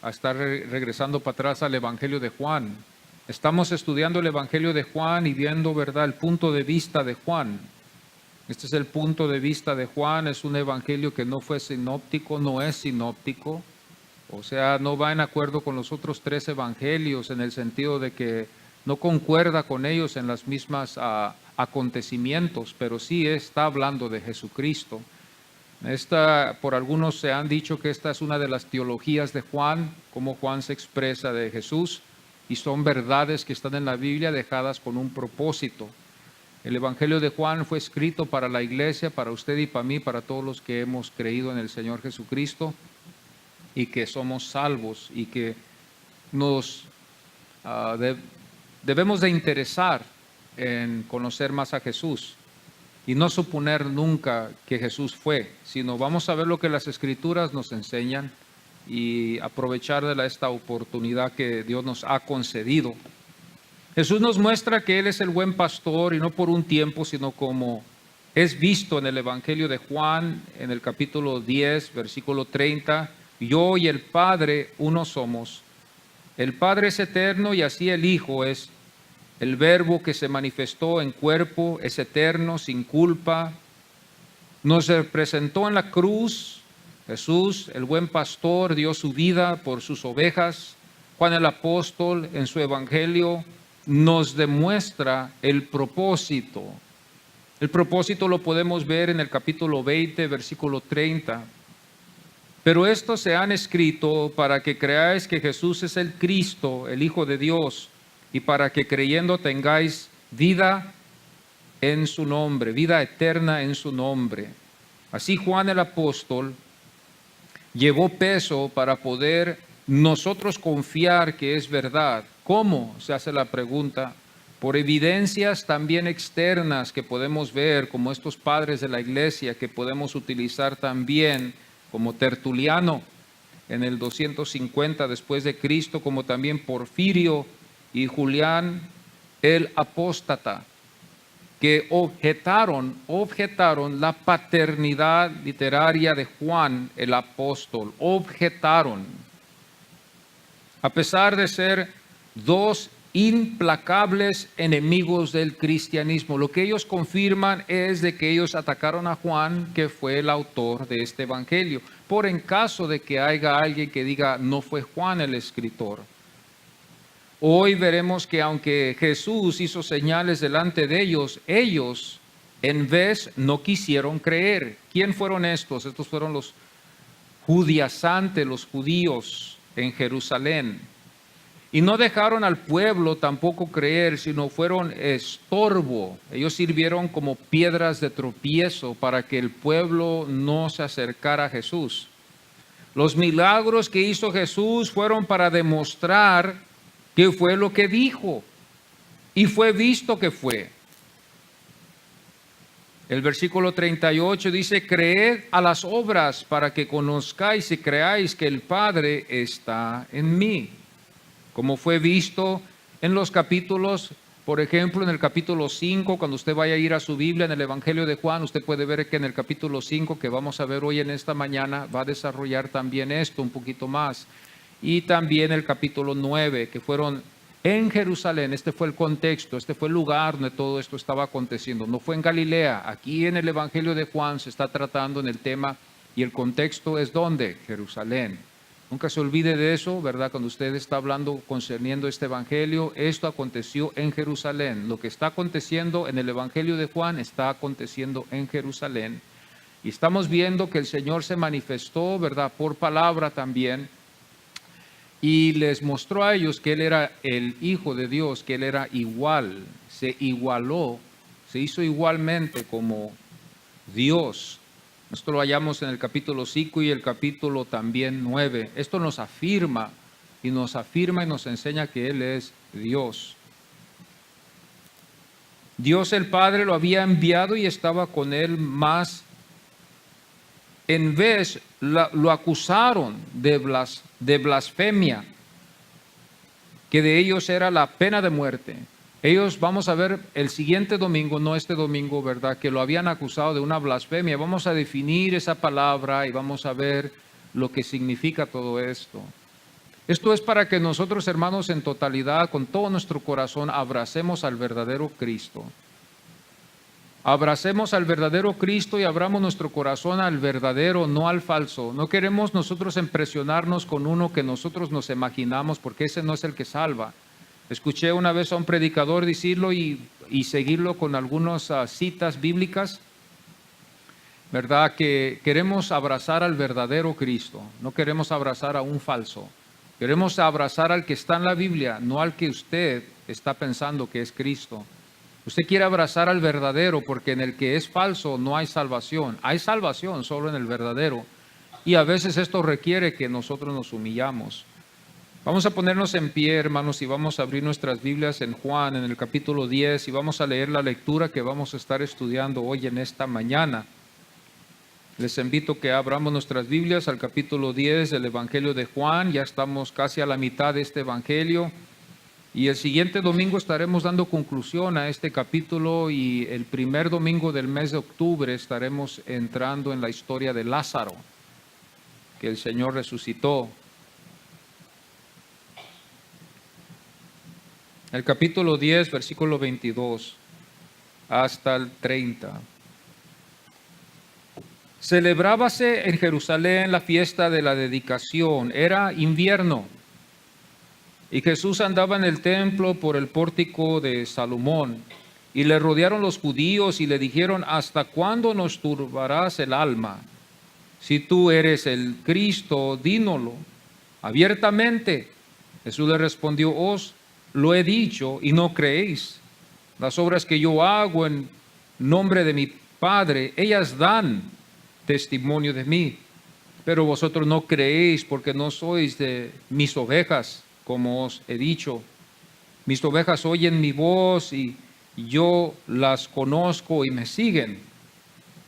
a estar regresando para atrás al Evangelio de Juan. Estamos estudiando el Evangelio de Juan y viendo, ¿verdad?, el punto de vista de Juan. Este es el punto de vista de Juan. Es un evangelio que no fue sinóptico, no es sinóptico. O sea, no va en acuerdo con los otros 3 evangelios en el sentido de que no concuerda con ellos en las mismas acontecimientos, pero sí está hablando de Jesucristo. Por algunos se han dicho que esta es una de las teologías de Juan, cómo Juan se expresa de Jesús, y son verdades que están en la Biblia dejadas con un propósito. El Evangelio de Juan fue escrito para la iglesia, para usted y para mí, para todos los que hemos creído en el Señor Jesucristo y que somos salvos y que nos debemos de interesar en conocer más a Jesús y no suponer nunca que Jesús fue, sino vamos a ver lo que las Escrituras nos enseñan y aprovechar de esta oportunidad que Dios nos ha concedido. Jesús nos muestra que Él es el buen pastor y no por un tiempo, sino como es visto en el Evangelio de Juan, en el capítulo 10, versículo 30, yo y el Padre uno somos. El Padre es eterno y así el Hijo es el Verbo que se manifestó en cuerpo, es eterno, sin culpa. Nos representó en la cruz. Jesús, el buen pastor, dio su vida por sus ovejas. Juan el apóstol en su Evangelio nos demuestra el propósito. El propósito lo podemos ver en el capítulo 20, versículo 30. Pero estos se han escrito para que creáis que Jesús es el Cristo, el Hijo de Dios, y para que creyendo tengáis vida en su nombre, vida eterna en su nombre. Así Juan el apóstol llevó peso para poder nosotros confiar que es verdad. ¿Cómo? Se hace la pregunta. Por evidencias también externas que podemos ver, como estos padres de la iglesia que podemos utilizar también, como Tertuliano en el 250 después de Cristo, como también Porfirio y Julián el apóstata, que objetaron la paternidad literaria de Juan el apóstol. Objetaron. A pesar de ser 2 implacables enemigos del cristianismo, lo que ellos confirman es de que ellos atacaron a Juan, que fue el autor de este evangelio, por en caso de que haya alguien que diga no fue Juan el escritor. Hoy veremos que aunque Jesús hizo señales delante de ellos, ellos en vez no quisieron creer. ¿Quién fueron estos? Estos fueron los judaizantes, los judíos en Jerusalén. Y no dejaron al pueblo tampoco creer, sino fueron estorbo. Ellos sirvieron como piedras de tropiezo para que el pueblo no se acercara a Jesús. Los milagros que hizo Jesús fueron para demostrar que fue lo que dijo y fue visto que fue. El versículo 38 dice, creed a las obras para que conozcáis y creáis que el Padre está en mí. Como fue visto en los capítulos, por ejemplo, en el capítulo 5, cuando usted vaya a ir a su Biblia, en el Evangelio de Juan, usted puede ver que en el capítulo 5, que vamos a ver hoy en esta mañana, va a desarrollar también esto un poquito más. Y también el capítulo 9, que fueron en Jerusalén. Este fue el contexto, este fue el lugar donde todo esto estaba aconteciendo. No fue en Galilea. Aquí en el Evangelio de Juan se está tratando en el tema y el contexto es ¿dónde? Jerusalén. Nunca se olvide de eso, ¿verdad? Cuando usted está hablando concerniendo este evangelio, esto aconteció en Jerusalén. Lo que está aconteciendo en el evangelio de Juan está aconteciendo en Jerusalén. Y estamos viendo que el Señor se manifestó, ¿verdad? Por palabra también. Y les mostró a ellos que Él era el Hijo de Dios, que Él era igual. Se igualó, se hizo igualmente como Dios. Esto lo hallamos en el capítulo 5 y el capítulo también 9. Esto nos afirma y nos enseña que Él es Dios. Dios el Padre lo había enviado y estaba con Él, más en vez lo acusaron de blasfemia, que de ellos era la pena de muerte. Ellos, vamos a ver el siguiente domingo, no este domingo, ¿verdad? Que lo habían acusado de una blasfemia. Vamos a definir esa palabra y vamos a ver lo que significa todo esto. Esto es para que nosotros, hermanos, en totalidad, con todo nuestro corazón, abracemos al verdadero Cristo. Abracemos al verdadero Cristo y abramos nuestro corazón al verdadero, no al falso. No queremos nosotros impresionarnos con uno que nosotros nos imaginamos, porque ese no es el que salva. Escuché una vez a un predicador decirlo y seguirlo con algunas citas bíblicas, ¿verdad? Que queremos abrazar al verdadero Cristo, no queremos abrazar a un falso. Queremos abrazar al que está en la Biblia, no al que usted está pensando que es Cristo. Usted quiere abrazar al verdadero, porque en el que es falso no hay salvación. Hay salvación solo en el verdadero. Y a veces esto requiere que nosotros nos humillamos. Vamos a ponernos en pie, hermanos, y vamos a abrir nuestras Biblias en Juan, en el capítulo 10, y vamos a leer la lectura que vamos a estar estudiando hoy en esta mañana. Les invito que abramos nuestras Biblias al capítulo 10 del Evangelio de Juan. Ya estamos casi a la mitad de este Evangelio. Y el siguiente domingo estaremos dando conclusión a este capítulo, y el primer domingo del mes de octubre estaremos entrando en la historia de Lázaro, que el Señor resucitó. El capítulo 10, versículo 22 hasta el 30. Celebrábase en Jerusalén la fiesta de la dedicación. Era invierno. Y Jesús andaba en el templo por el pórtico de Salomón, y le rodearon los judíos y le dijeron: ¿hasta cuándo nos turbarás el alma? Si tú eres el Cristo, dínoslo abiertamente. Jesús le respondió: os lo he dicho y no creéis. Las obras que yo hago en nombre de mi Padre, ellas dan testimonio de mí, pero vosotros no creéis, porque no sois de mis ovejas, como os he dicho. Mis ovejas oyen mi voz y yo las conozco y me siguen.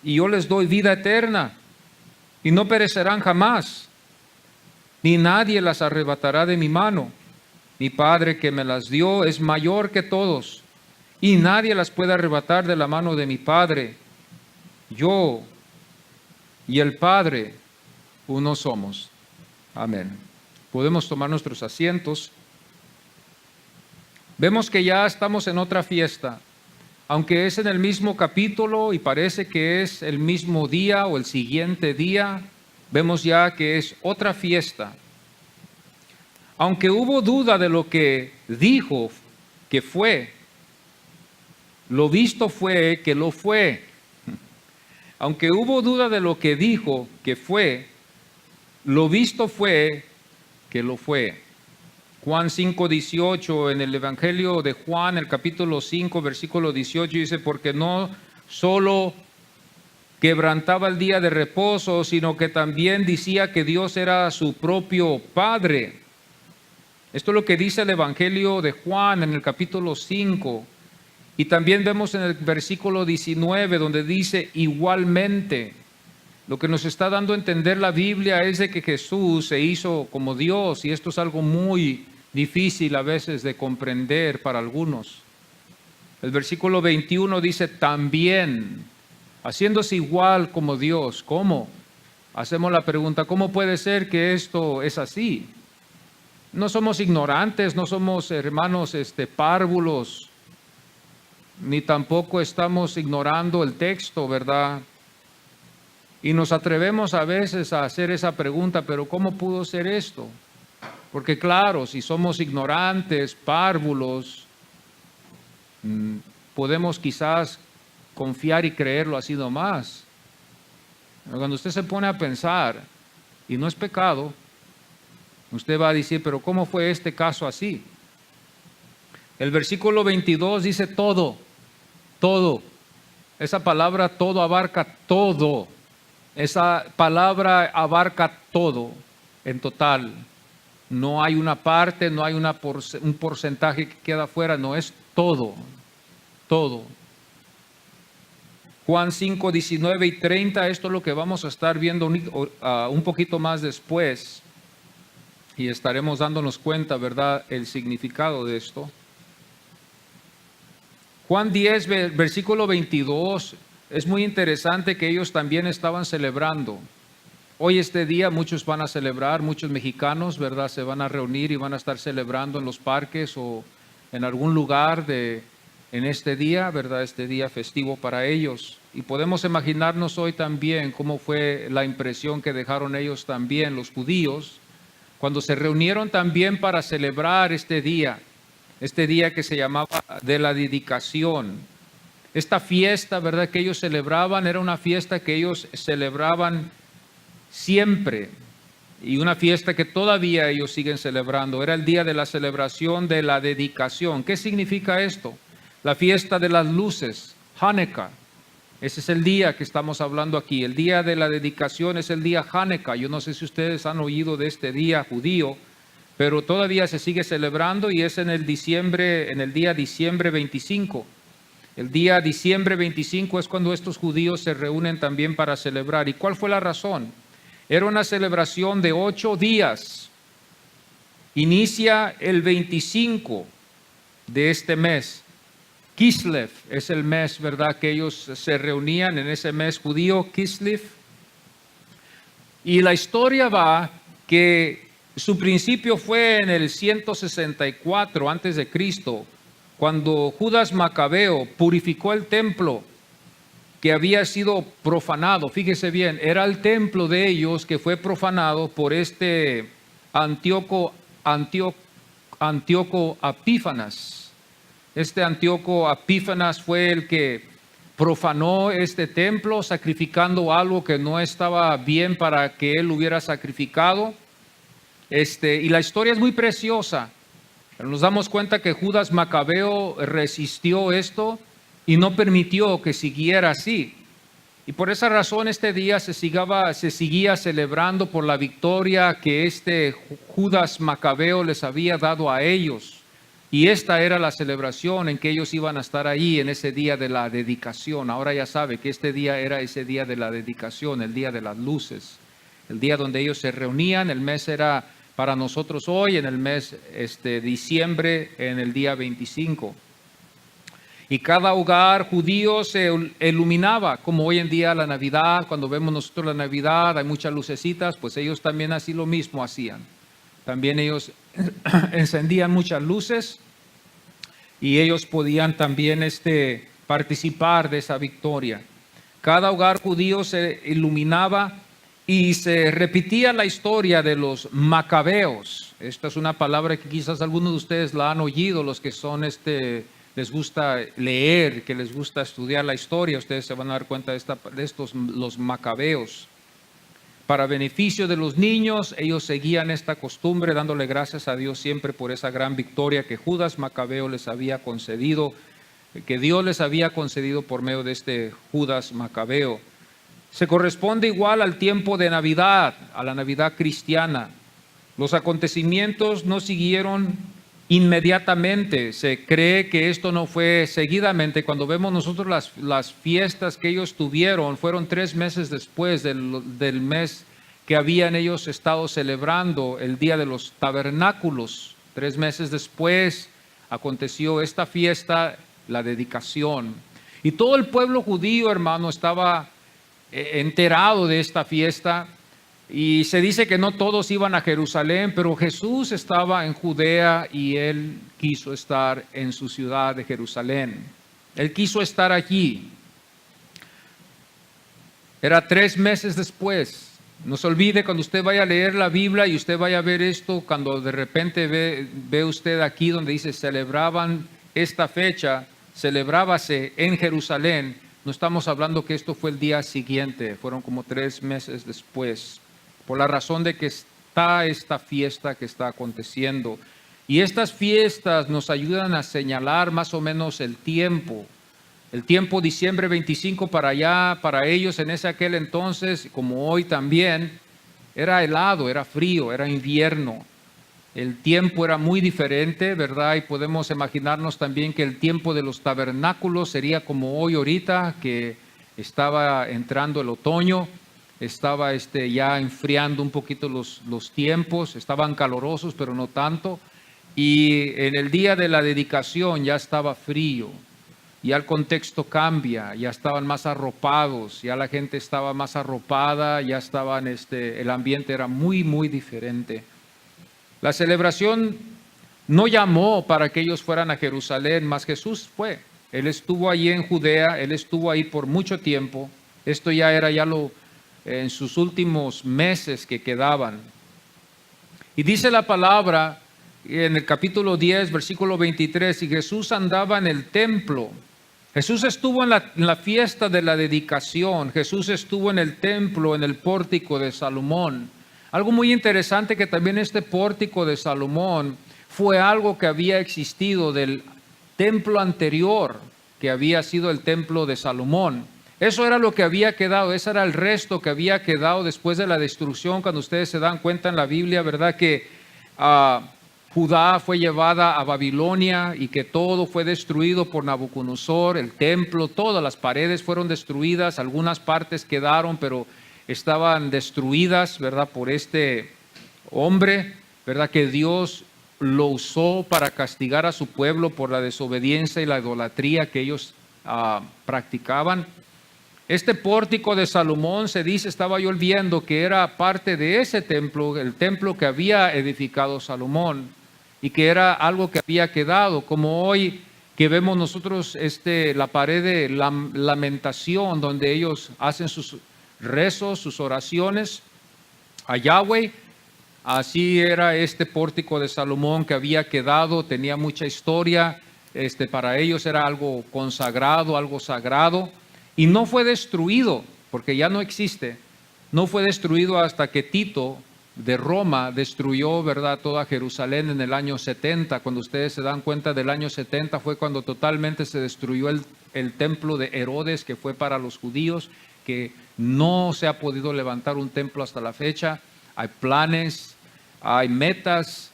Y yo les doy vida eterna y no perecerán jamás, ni nadie las arrebatará de mi mano. Mi Padre que me las dio es mayor que todos, y nadie las puede arrebatar de la mano de mi Padre. Yo y el Padre uno somos. Amén. Podemos tomar nuestros asientos. Vemos que ya estamos en otra fiesta, aunque es en el mismo capítulo y parece que es el mismo día o el siguiente día. Vemos ya que es otra fiesta. Aunque hubo duda de lo que dijo que fue, lo visto fue que lo fue. Aunque hubo duda de lo que dijo que fue, lo visto fue que lo fue. Juan 5:18, en el Evangelio de Juan, el capítulo 5, versículo 18, dice: porque no solo quebrantaba el día de reposo, sino que también decía que Dios era su propio Padre. Esto es lo que dice el Evangelio de Juan en el capítulo 5. Y también vemos en el versículo 19, donde dice igualmente. Lo que nos está dando a entender la Biblia es de que Jesús se hizo como Dios, y esto es algo muy difícil a veces de comprender para algunos. El versículo 21 dice también, haciéndose igual como Dios. ¿Cómo? Hacemos la pregunta, ¿cómo puede ser que esto es así? No somos ignorantes, no somos hermanos párvulos, ni tampoco estamos ignorando el texto, ¿verdad? Y nos atrevemos a veces a hacer esa pregunta, pero ¿cómo pudo ser esto? Porque claro, si somos ignorantes, párvulos, podemos quizás confiar y creerlo así nomás. Cuando usted se pone a pensar, y no es pecado, usted va a decir, pero ¿cómo fue este caso así? El versículo 22 dice todo, todo. Esa palabra todo abarca todo. Esa palabra abarca todo en total. No hay una parte, no hay un porcentaje que queda fuera, no, es todo, todo. Juan 5, 19 y 30, esto es lo que vamos a estar viendo un poquito más después, y estaremos dándonos cuenta, ¿verdad?, el significado de esto. Juan 10, versículo 22, es muy interesante que ellos también estaban celebrando. hoy este día muchos van a celebrar, muchos mexicanos, ¿verdad? Se van a reunir y van a estar celebrando en los parques o en algún lugar en este día, ¿verdad? Este día festivo para ellos. Y podemos imaginarnos hoy también cómo fue la impresión que dejaron ellos también, los judíos, cuando se reunieron también para celebrar este día que se llamaba de la dedicación. Esta fiesta, ¿verdad?, que ellos celebraban, era una fiesta que ellos celebraban siempre y una fiesta que todavía ellos siguen celebrando. Era el día de la celebración de la dedicación. ¿Qué significa esto? La fiesta de las luces, Hanukkah. Ese es el día que estamos hablando aquí. El día de la dedicación es el día Hanukkah. Yo no sé si ustedes han oído de este día judío, pero todavía se sigue celebrando y es en el día diciembre 25. El día diciembre 25 es cuando estos judíos se reúnen también para celebrar. ¿Y cuál fue la razón? Era una celebración de 8 días. Inicia el 25 de este mes. Kislev es el mes, ¿verdad?, que ellos se reunían en ese mes judío, Kislev. Y la historia va que su principio fue en el 164 antes de Cristo, cuando Judas Macabeo purificó el templo que había sido profanado. Fíjese bien, era el templo de ellos que fue profanado por este Antíoco Epífanes. Este Antíoco Epífanes fue el que profanó este templo, sacrificando algo que no estaba bien para que él hubiera sacrificado. Y la historia es muy preciosa. Nos damos cuenta que Judas Macabeo resistió esto y no permitió que siguiera así. Y por esa razón este día se seguía celebrando por la victoria que este Judas Macabeo les había dado a ellos. Y esta era la celebración en que ellos iban a estar ahí en ese día de la dedicación. Ahora ya sabe que este día era ese día de la dedicación, el día de las luces, el día donde ellos se reunían. El mes era para nosotros hoy, en el mes diciembre, en el día 25. Y cada hogar judío se iluminaba, como hoy en día la Navidad. Cuando vemos nosotros la Navidad, hay muchas lucecitas, pues ellos también así lo mismo hacían. También ellos encendían muchas luces y ellos podían también participar de esa victoria. Cada hogar judío se iluminaba y se repetía la historia de los macabeos. Esta es una palabra que quizás algunos de ustedes la han oído, los que son les gusta leer, que les gusta estudiar la historia. Ustedes se van a dar cuenta de estos, los macabeos. Para beneficio de los niños, ellos seguían esta costumbre, dándole gracias a Dios siempre por esa gran victoria que Judas Macabeo les había concedido, que Dios les había concedido por medio de este Judas Macabeo. Se corresponde igual al tiempo de Navidad, a la Navidad cristiana. Los acontecimientos no siguieron inmediatamente. Se cree que esto no fue seguidamente. Cuando vemos nosotros las fiestas que ellos tuvieron, fueron 3 meses después del mes que habían ellos estado celebrando el Día de los Tabernáculos. 3 meses después aconteció esta fiesta, la dedicación. Y todo el pueblo judío, hermano, estaba enterado de esta fiesta. Y se dice que no todos iban a Jerusalén, pero Jesús estaba en Judea y él quiso estar en su ciudad de Jerusalén. Él quiso estar allí. Era 3 meses después. No se olvide, cuando usted vaya a leer la Biblia y usted vaya a ver esto, cuando de repente ve usted aquí donde dice celebraban esta fecha, celebrábase en Jerusalén, no estamos hablando que esto fue el día siguiente, fueron como 3 meses después, por la razón de que está esta fiesta que está aconteciendo. Y estas fiestas nos ayudan a señalar más o menos el tiempo. El tiempo diciembre 25 para allá, para ellos en aquel entonces, como hoy también, era helado, era frío, era invierno. El tiempo era muy diferente, ¿verdad? Y podemos imaginarnos también que el tiempo de los tabernáculos sería como hoy ahorita, que estaba entrando el otoño, estaba ya enfriando un poquito los tiempos, estaban calorosos, pero no tanto. Y en el día de la dedicación ya estaba frío. ya el contexto cambia, ya estaban más arropados, ya la gente estaba más arropada, ya estaban, el ambiente era muy, muy diferente. La celebración no llamó para que ellos fueran a Jerusalén, mas Jesús fue. Él estuvo allí en Judea, Él estuvo ahí por mucho tiempo. Esto ya era en sus últimos meses que quedaban. Y dice la palabra en el capítulo 10, versículo 23, y Jesús andaba en el templo. Jesús estuvo en la fiesta de la dedicación. Jesús estuvo en el templo, en el pórtico de Salomón. Algo muy interesante, que también este pórtico de Salomón fue algo que había existido del templo anterior, que había sido el templo de Salomón. Eso era lo que había quedado, ese era el resto que había quedado después de la destrucción. Cuando ustedes se dan cuenta en la Biblia, ¿verdad? Que Judá fue llevada a Babilonia y que todo fue destruido por Nabucodonosor, el templo, todas las paredes fueron destruidas, algunas partes quedaron, pero estaban destruidas, ¿verdad? Por este hombre, ¿verdad? Que Dios lo usó para castigar a su pueblo por la desobediencia y la idolatría que ellos practicaban. Este pórtico de Salomón, se dice, estaba yo viendo que era parte de ese templo, el templo que había edificado Salomón, y que era algo que había quedado, como hoy que vemos nosotros la pared de lamentación, donde ellos hacen sus rezos, sus oraciones a Yahweh. Así era este pórtico de Salomón que había quedado, tenía mucha historia, para ellos era algo consagrado, algo sagrado, y no fue destruido, porque ya no existe, no fue destruido hasta que Tito de Roma destruyó, ¿verdad?, toda Jerusalén en el año 70. Cuando ustedes se dan cuenta, del año 70 fue cuando totalmente se destruyó el templo de Herodes, que fue para los judíos, que no se ha podido levantar un templo hasta la fecha. Hay planes, hay metas,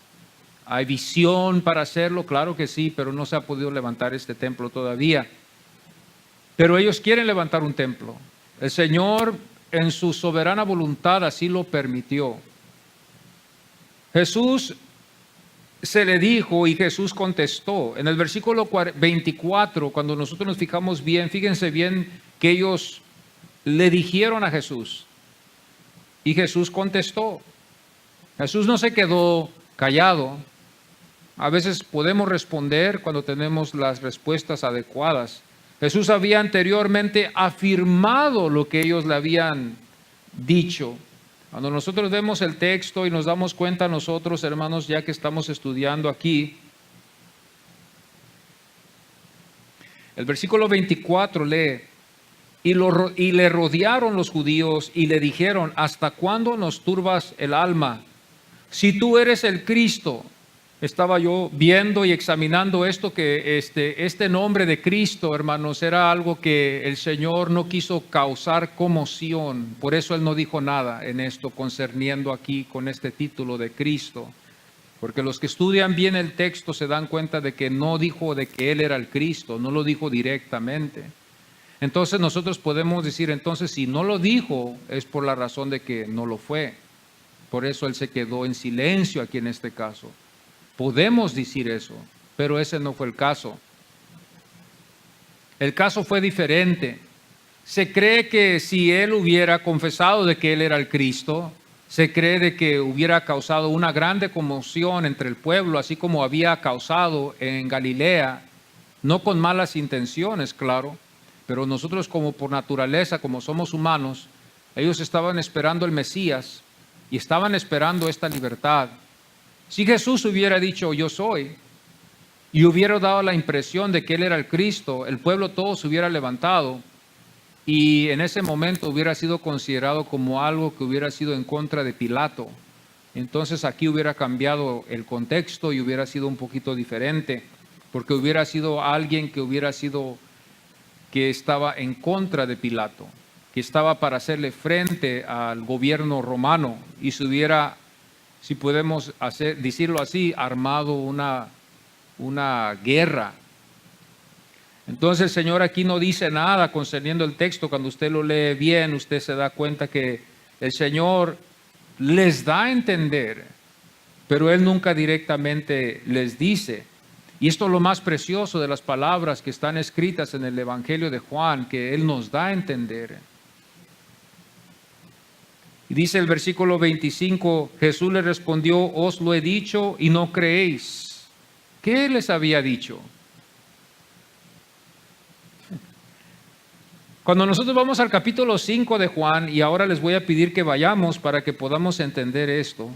hay visión para hacerlo, claro que sí, pero no se ha podido levantar este templo todavía. Pero ellos quieren levantar un templo. El Señor, en su soberana voluntad, así lo permitió. Jesús se le dijo y Jesús contestó. En el versículo 24, cuando nosotros nos fijamos bien, fíjense bien que ellos le dijeron a Jesús y Jesús contestó. Jesús no se quedó callado. A veces podemos responder cuando tenemos las respuestas adecuadas. Jesús había anteriormente afirmado lo que ellos le habían dicho. Cuando nosotros vemos el texto y nos damos cuenta nosotros, hermanos, ya que estamos estudiando aquí, el versículo 24 lee, y le rodearon los judíos y le dijeron, ¿hasta cuándo nos turbas el alma? Si tú eres el Cristo. Estaba yo viendo y examinando esto, que este nombre de Cristo, hermanos, era algo que el Señor no quiso causar conmoción. Por eso Él no dijo nada en esto concerniendo aquí con este título de Cristo. Porque los que estudian bien el texto se dan cuenta de que no dijo de que Él era el Cristo, no lo dijo directamente. Entonces nosotros podemos decir, entonces si no lo dijo es por la razón de que no lo fue. Por eso Él se quedó en silencio aquí en este caso. Podemos decir eso, pero ese no fue el caso. El caso fue diferente. Se cree que si Él hubiera confesado de que Él era el Cristo, se cree de que hubiera causado una grande conmoción entre el pueblo, así como había causado en Galilea, no con malas intenciones, claro, pero nosotros como por naturaleza, como somos humanos, ellos estaban esperando el Mesías y estaban esperando esta libertad. Si Jesús hubiera dicho yo soy y hubiera dado la impresión de que Él era el Cristo, el pueblo todo se hubiera levantado y en ese momento hubiera sido considerado como algo que hubiera sido en contra de Pilato. Entonces aquí hubiera cambiado el contexto y hubiera sido un poquito diferente, porque hubiera sido alguien que estaba en contra de Pilato, que estaba para hacerle frente al gobierno romano y se hubiera, si podemos decirlo así, armado una guerra. Entonces el Señor aquí no dice nada concerniendo el texto. Cuando usted lo lee bien, usted se da cuenta que el Señor les da a entender, pero Él nunca directamente les dice. Y esto es lo más precioso de las palabras que están escritas en el Evangelio de Juan, que Él nos da a entender. Y dice el versículo 25, Jesús le respondió, os lo he dicho y no creéis. ¿Qué les había dicho? Cuando nosotros vamos al capítulo 5 de Juan, y ahora les voy a pedir que vayamos para que podamos entender esto.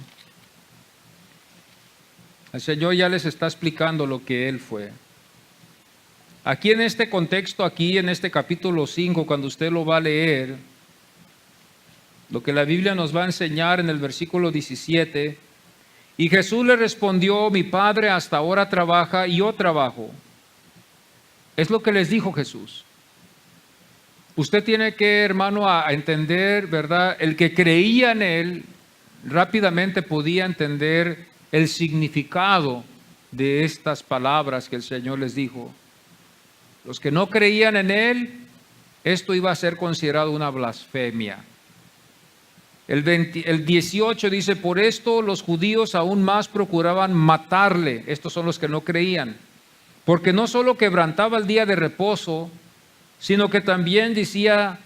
El Señor ya les está explicando lo que Él fue. Aquí en este contexto, aquí en este capítulo 5, cuando usted lo va a leer, lo que la Biblia nos va a enseñar en el versículo 17, y Jesús le respondió, mi Padre hasta ahora trabaja y yo trabajo. Es lo que les dijo Jesús. Usted tiene que, hermano, a entender, ¿verdad? El que creía en Él rápidamente podía entender el significado de estas palabras que el Señor les dijo. Los que no creían en Él, esto iba a ser considerado una blasfemia. El 18 dice, por esto los judíos aún más procuraban matarle. Estos son los que no creían. Porque no solo quebrantaba el día de reposo, sino que también decía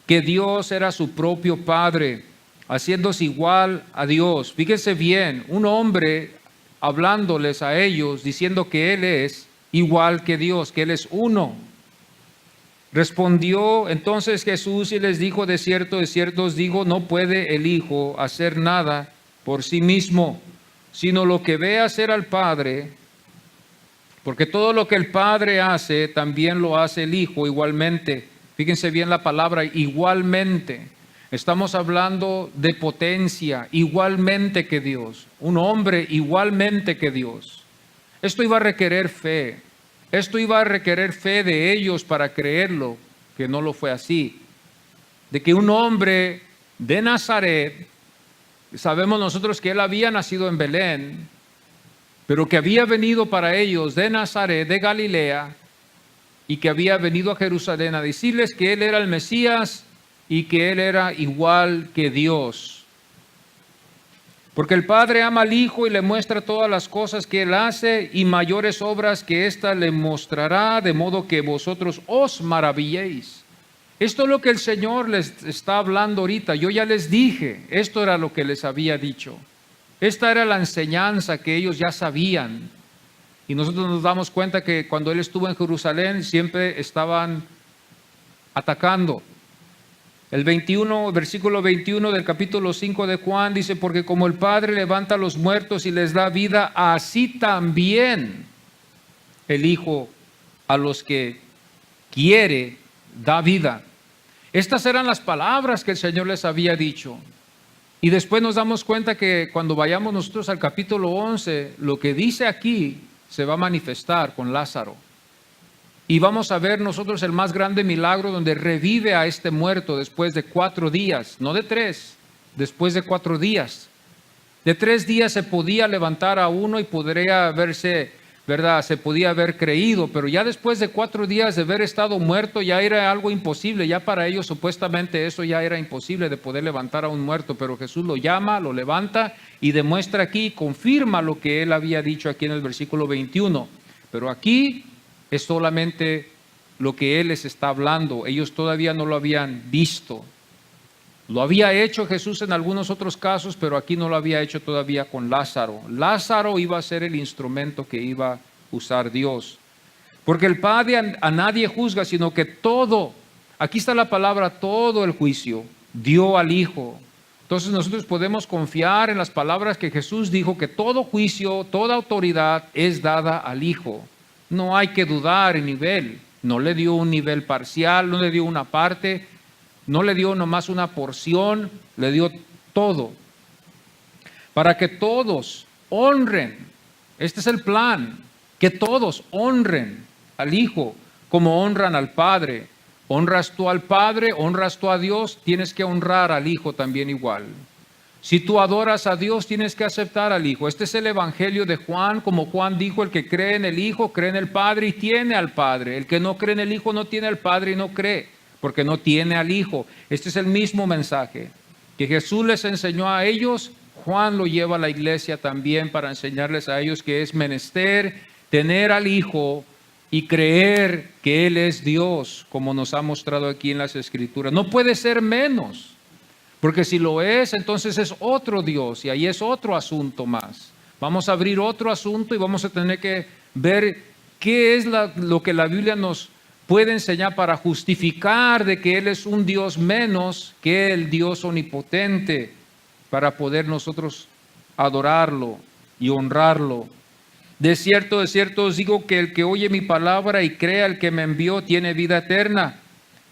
que Dios era su propio Padre, haciéndose igual a Dios. Fíjense bien, un hombre hablándoles a ellos, diciendo que Él es igual que Dios, que Él es uno. Respondió entonces Jesús y les dijo, de cierto os digo, no puede el Hijo hacer nada por sí mismo, sino lo que ve hacer al Padre, porque todo lo que el Padre hace, también lo hace el Hijo igualmente. Fíjense bien la palabra igualmente. Estamos hablando de potencia, igualmente que Dios. Un hombre igualmente que Dios. Esto iba a requerir fe. Esto iba a requerir fe de ellos para creerlo, que no lo fue así. De que un hombre de Nazaret, sabemos nosotros que él había nacido en Belén, pero que había venido para ellos de Nazaret, de Galilea, y que había venido a Jerusalén a decirles que Él era el Mesías y que Él era igual que Dios. Porque el Padre ama al Hijo y le muestra todas las cosas que Él hace, y mayores obras que ésta le mostrará, de modo que vosotros os maravilléis. Esto es lo que el Señor les está hablando ahorita. Yo ya les dije, esto era lo que les había dicho. Esta era la enseñanza que ellos ya sabían. Y nosotros nos damos cuenta que cuando Él estuvo en Jerusalén siempre estaban atacando. El versículo 21 del capítulo 5 de Juan dice, porque como el Padre levanta a los muertos y les da vida, así también el Hijo a los que quiere da vida. Estas eran las palabras que el Señor les había dicho. Y después nos damos cuenta que cuando vayamos nosotros al capítulo 11, lo que dice aquí se va a manifestar con Lázaro. Y vamos a ver nosotros el más grande milagro donde revive a este muerto después de 4 días, no de 3, después de 4 días. De 3 días se podía levantar a uno y podría verse, ¿verdad? Se podía haber creído, pero ya después de 4 días de haber estado muerto ya era algo imposible. Ya para ellos supuestamente eso ya era imposible de poder levantar a un muerto, pero Jesús lo llama, lo levanta y demuestra aquí, confirma lo que Él había dicho aquí en el versículo 21. Pero aquí es solamente lo que Él les está hablando. Ellos todavía no lo habían visto. Lo había hecho Jesús en algunos otros casos, pero aquí no lo había hecho todavía con Lázaro. Lázaro iba a ser el instrumento que iba a usar Dios. Porque el Padre a nadie juzga, sino que todo, aquí está la palabra, todo el juicio, dio al Hijo. Entonces nosotros podemos confiar en las palabras que Jesús dijo, que todo juicio, toda autoridad es dada al Hijo. No hay que dudar en nivel. No le dio un nivel parcial, no le dio una parte, no le dio nomás una porción, le dio todo. Para que todos honren, este es el plan, que todos honren al Hijo como honran al Padre. Honras tú al Padre, honras tú a Dios, tienes que honrar al Hijo también igual. Si tú adoras a Dios, tienes que aceptar al Hijo. Este es el Evangelio de Juan, como Juan dijo, el que cree en el Hijo, cree en el Padre y tiene al Padre. El que no cree en el Hijo no tiene al Padre y no cree, porque no tiene al Hijo. Este es el mismo mensaje que Jesús les enseñó a ellos. Juan lo lleva a la iglesia también para enseñarles a ellos que es menester tener al Hijo y creer que Él es Dios, como nos ha mostrado aquí en las Escrituras. No puede ser menos, porque si lo es, entonces es otro Dios y ahí es otro asunto más. Vamos a abrir otro asunto y vamos a tener que ver qué es lo que la Biblia nos puede enseñar para justificar de que Él es un Dios menos que el Dios omnipotente, para poder nosotros adorarlo y honrarlo. De cierto os digo que el que oye mi palabra y crea al que me envió tiene vida eterna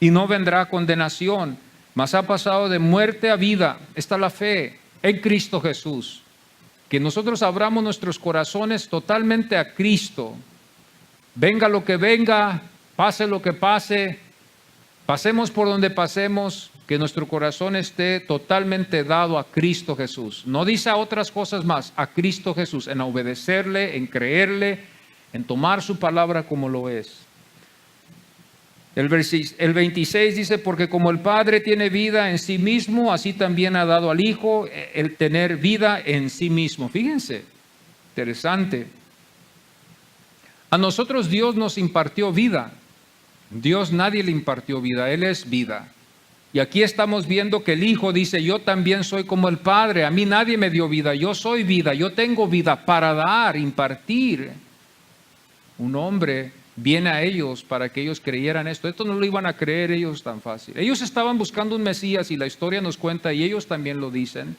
y no vendrá a condenación, mas ha pasado de muerte a vida. Esta es la fe en Cristo Jesús. Que nosotros abramos nuestros corazones totalmente a Cristo. Venga lo que venga, pase lo que pase, pasemos por donde pasemos, que nuestro corazón esté totalmente dado a Cristo Jesús. No dice a otras cosas más, a Cristo Jesús, en obedecerle, en creerle, en tomar su palabra como lo es. El 26 dice, porque como el Padre tiene vida en sí mismo, así también ha dado al Hijo el tener vida en sí mismo. Fíjense, interesante. A nosotros Dios nos impartió vida. Dios nadie le impartió vida, Él es vida. Y aquí estamos viendo que el Hijo dice, yo también soy como el Padre, a mí nadie me dio vida, yo soy vida, yo tengo vida para dar, impartir. Un hombre viene a ellos para que ellos creyeran esto. Esto no lo iban a creer ellos tan fácil. Ellos estaban buscando un Mesías y la historia nos cuenta, y ellos también lo dicen,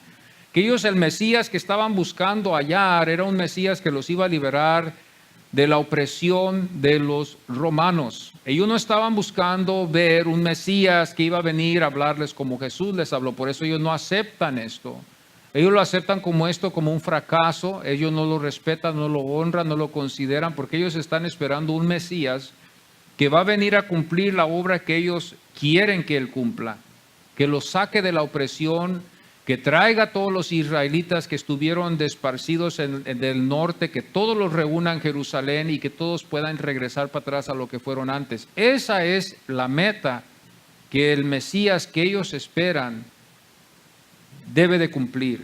que ellos el Mesías que estaban buscando hallar era un Mesías que los iba a liberar de la opresión de los romanos. Ellos no estaban buscando ver un Mesías que iba a venir a hablarles como Jesús les habló. Por eso ellos no aceptan esto. Ellos lo aceptan como esto, como un fracaso. Ellos no lo respetan, no lo honran, no lo consideran, porque ellos están esperando un Mesías que va a venir a cumplir la obra que ellos quieren que Él cumpla, que los saque de la opresión, que traiga a todos los israelitas que estuvieron desparcidos del norte, que todos los reúna en Jerusalén y que todos puedan regresar para atrás a lo que fueron antes. Esa es la meta que el Mesías que ellos esperan debe de cumplir,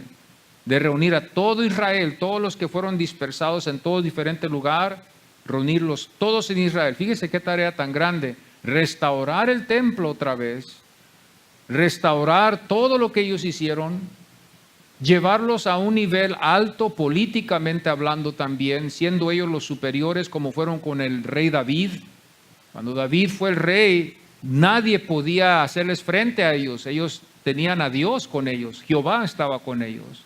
de reunir a todo Israel, todos los que fueron dispersados en todo diferente lugar, reunirlos todos en Israel. Fíjese qué tarea tan grande, restaurar el templo otra vez, restaurar todo lo que ellos hicieron, llevarlos a un nivel alto políticamente hablando también, siendo ellos los superiores como fueron con el rey David. Cuando David fue el rey, nadie podía hacerles frente a ellos. Ellos tenían a Dios con ellos, Jehová estaba con ellos.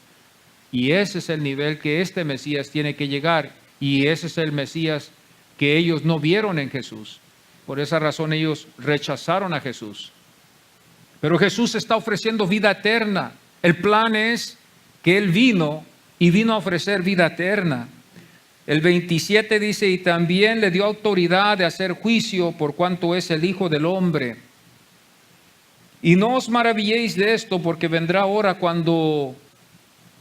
Y ese es el nivel que este Mesías tiene que llegar, y ese es el Mesías que ellos no vieron en Jesús. Por esa razón ellos rechazaron a Jesús. Pero Jesús está ofreciendo vida eterna. El plan es que Él vino a ofrecer vida eterna. El 27 dice, y también le dio autoridad de hacer juicio por cuanto es el Hijo del Hombre. Y no os maravilléis de esto, porque vendrá hora cuando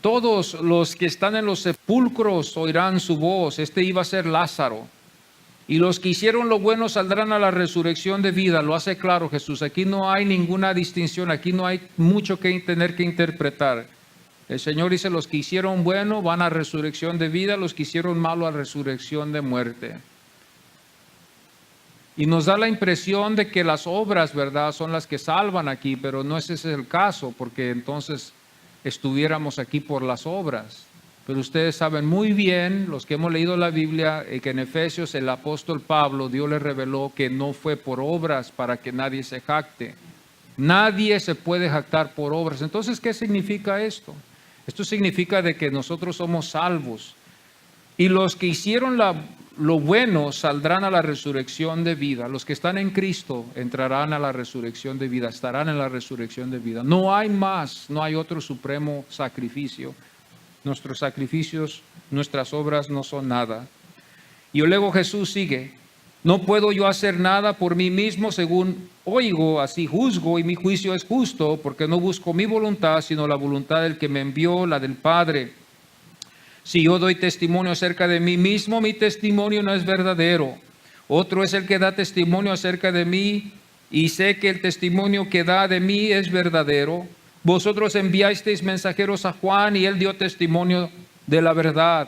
todos los que están en los sepulcros oirán su voz. Este iba a ser Lázaro. Y los que hicieron lo bueno saldrán a la resurrección de vida. Lo hace claro Jesús. Aquí no hay ninguna distinción. Aquí no hay mucho que tener que interpretar. El Señor dice, los que hicieron bueno van a resurrección de vida, los que hicieron malo a resurrección de muerte. Y nos da la impresión de que las obras, ¿verdad?, son las que salvan aquí, pero no ese es el caso, porque entonces estuviéramos aquí por las obras. Pero ustedes saben muy bien, los que hemos leído la Biblia, que en Efesios el apóstol Pablo, Dios le reveló que no fue por obras para que nadie se jacte. Nadie se puede jactar por obras. Entonces, ¿qué significa esto? Esto significa de que nosotros somos salvos. Y los que hicieron lo bueno saldrán a la resurrección de vida. Los que están en Cristo entrarán a la resurrección de vida, estarán en la resurrección de vida. No hay más, no hay otro supremo sacrificio. Nuestros sacrificios, nuestras obras no son nada. Y luego Jesús sigue. No puedo yo hacer nada por mí mismo, según oigo, así juzgo, y mi juicio es justo, porque no busco mi voluntad, sino la voluntad del que me envió, la del Padre. Si yo doy testimonio acerca de mí mismo, mi testimonio no es verdadero. Otro es el que da testimonio acerca de mí, y sé que el testimonio que da de mí es verdadero. Vosotros enviasteis mensajeros a Juan, y él dio testimonio de la verdad.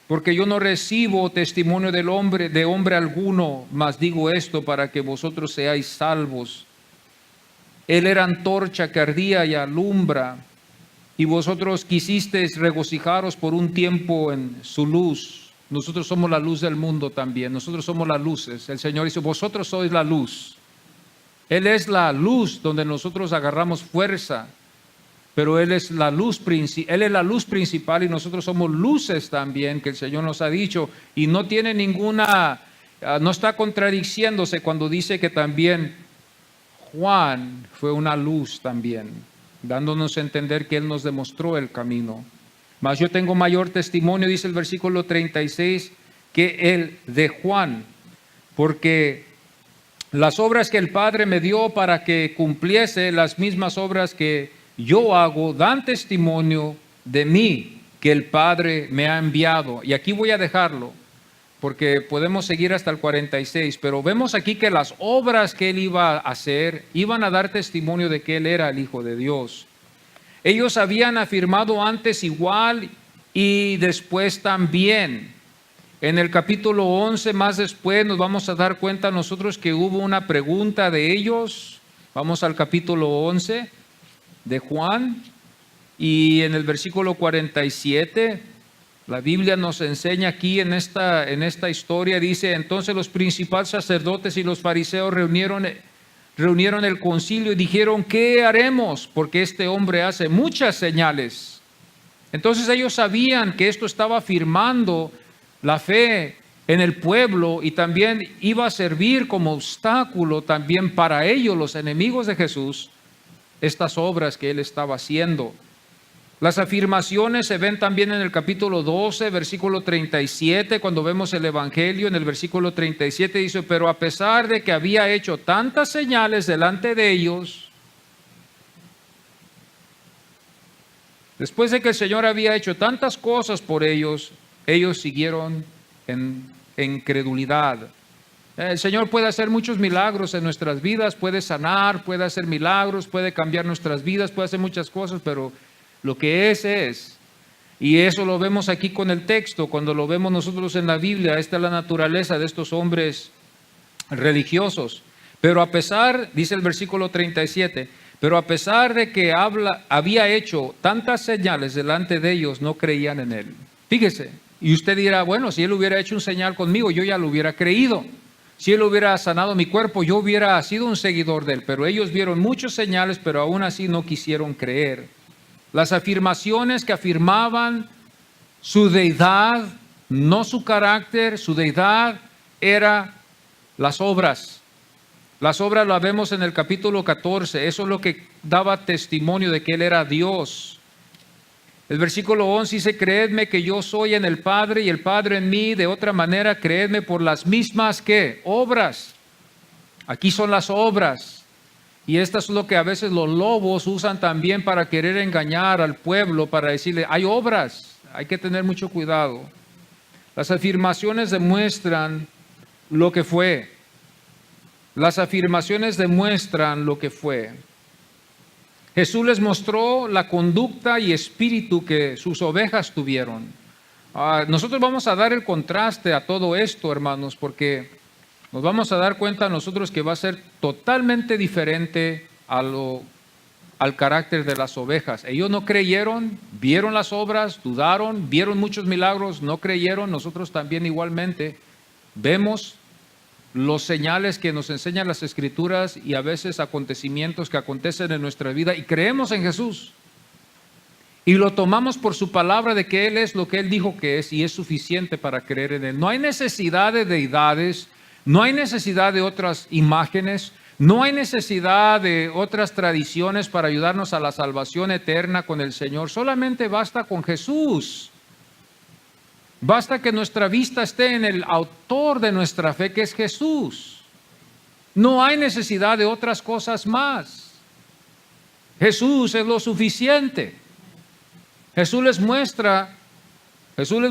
Porque yo no recibo testimonio de hombre alguno, mas digo esto para que vosotros seáis salvos. Él era antorcha que ardía y alumbra, y vosotros quisisteis regocijaros por un tiempo en su luz. Nosotros somos la luz del mundo también, nosotros somos las luces. El Señor dice, vosotros sois la luz. Él es la luz donde nosotros agarramos fuerza, pero Él es la luz principal y nosotros somos luces también, que el Señor nos ha dicho, y no tiene no está contradiciéndose cuando dice que también Juan fue una luz también, dándonos a entender que Él nos demostró el camino. Mas yo tengo mayor testimonio, dice el versículo 36, que el de Juan, porque las obras que el Padre me dio para que cumpliese, las mismas obras que yo hago, dan testimonio de mí, que el Padre me ha enviado. Y aquí voy a dejarlo, porque podemos seguir hasta el 46, pero vemos aquí que las obras que Él iba a hacer, iban a dar testimonio de que Él era el Hijo de Dios. Ellos habían afirmado antes igual y después también. En el capítulo 11, más después, nos vamos a dar cuenta nosotros que hubo una pregunta de ellos. Vamos al capítulo 11 de Juan, y en el versículo 47, la Biblia nos enseña aquí en esta historia, dice, entonces los principales sacerdotes y los fariseos reunieron el concilio y dijeron, ¿qué haremos? Porque este hombre hace muchas señales. Entonces ellos sabían que esto estaba afirmando la fe en el pueblo y también iba a servir como obstáculo también para ellos, los enemigos de Jesús, estas obras que Él estaba haciendo. Las afirmaciones se ven también en el capítulo 12, versículo 37, cuando vemos el Evangelio. En el versículo 37 dice, pero a pesar de que había hecho tantas señales delante de ellos, después de que el Señor había hecho tantas cosas por ellos, ellos siguieron en incredulidad. El Señor puede hacer muchos milagros en nuestras vidas, puede sanar, puede hacer milagros, puede cambiar nuestras vidas, puede hacer muchas cosas, pero lo que es, y eso lo vemos aquí con el texto, cuando lo vemos nosotros en la Biblia, esta es la naturaleza de estos hombres religiosos. Pero a pesar, dice el versículo 37, pero a pesar de que había hecho tantas señales delante de ellos, no creían en Él. Fíjese, y usted dirá, bueno, si Él hubiera hecho un señal conmigo, yo ya lo hubiera creído. Si Él hubiera sanado mi cuerpo, yo hubiera sido un seguidor de Él. Pero ellos vieron muchas señales, pero aún así no quisieron creer. Las afirmaciones que afirmaban su deidad, no su carácter, su deidad era las obras. Las obras las vemos en el capítulo 14, eso es lo que daba testimonio de que Él era Dios. El versículo 11 dice, creedme que yo soy en el Padre y el Padre en mí, de otra manera creedme por las mismas ¿qué? Obras. Aquí son las obras. Y esto es lo que a veces los lobos usan también para querer engañar al pueblo, para decirle, hay obras, hay que tener mucho cuidado. Las afirmaciones demuestran lo que fue. Las afirmaciones demuestran lo que fue. Jesús les mostró la conducta y espíritu que sus ovejas tuvieron. Nosotros vamos a dar el contraste a todo esto, hermanos, porque nos vamos a dar cuenta nosotros que va a ser totalmente diferente al carácter de las ovejas. Ellos no creyeron, vieron las obras, dudaron, vieron muchos milagros, no creyeron. Nosotros también igualmente vemos los señales que nos enseñan las Escrituras y a veces acontecimientos que acontecen en nuestra vida y creemos en Jesús. Y lo tomamos por su palabra de que Él es lo que Él dijo que es y es suficiente para creer en Él. No hay necesidad de deidades, no hay necesidad de otras imágenes, no hay necesidad de otras tradiciones para ayudarnos a la salvación eterna con el Señor. Solamente basta con Jesús. Basta que nuestra vista esté en el autor de nuestra fe, que es Jesús. No hay necesidad de otras cosas más. Jesús es lo suficiente. Jesús les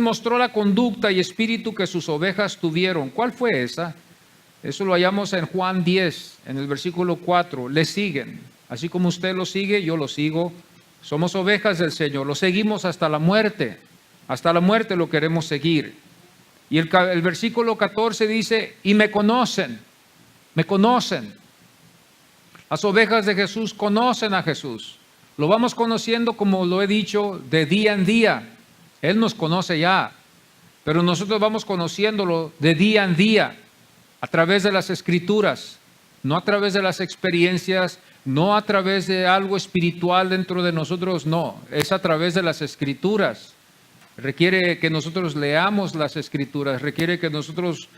mostró la conducta y espíritu que sus ovejas tuvieron. ¿Cuál fue esa? Eso lo hallamos en Juan 10, en el versículo 4. Le siguen. Así como usted lo sigue, yo lo sigo. Somos ovejas del Señor. Lo seguimos hasta la muerte. Hasta la muerte lo queremos seguir. Y el versículo 14 dice, y me conocen. Las ovejas de Jesús conocen a Jesús. Lo vamos conociendo, como lo he dicho, de día en día. Él nos conoce ya, pero nosotros vamos conociéndolo de día en día, a través de las Escrituras, no a través de las experiencias, no a través de algo espiritual dentro de nosotros, no, es a través de las Escrituras. Requiere que nosotros leamos las Escrituras, requiere que nosotros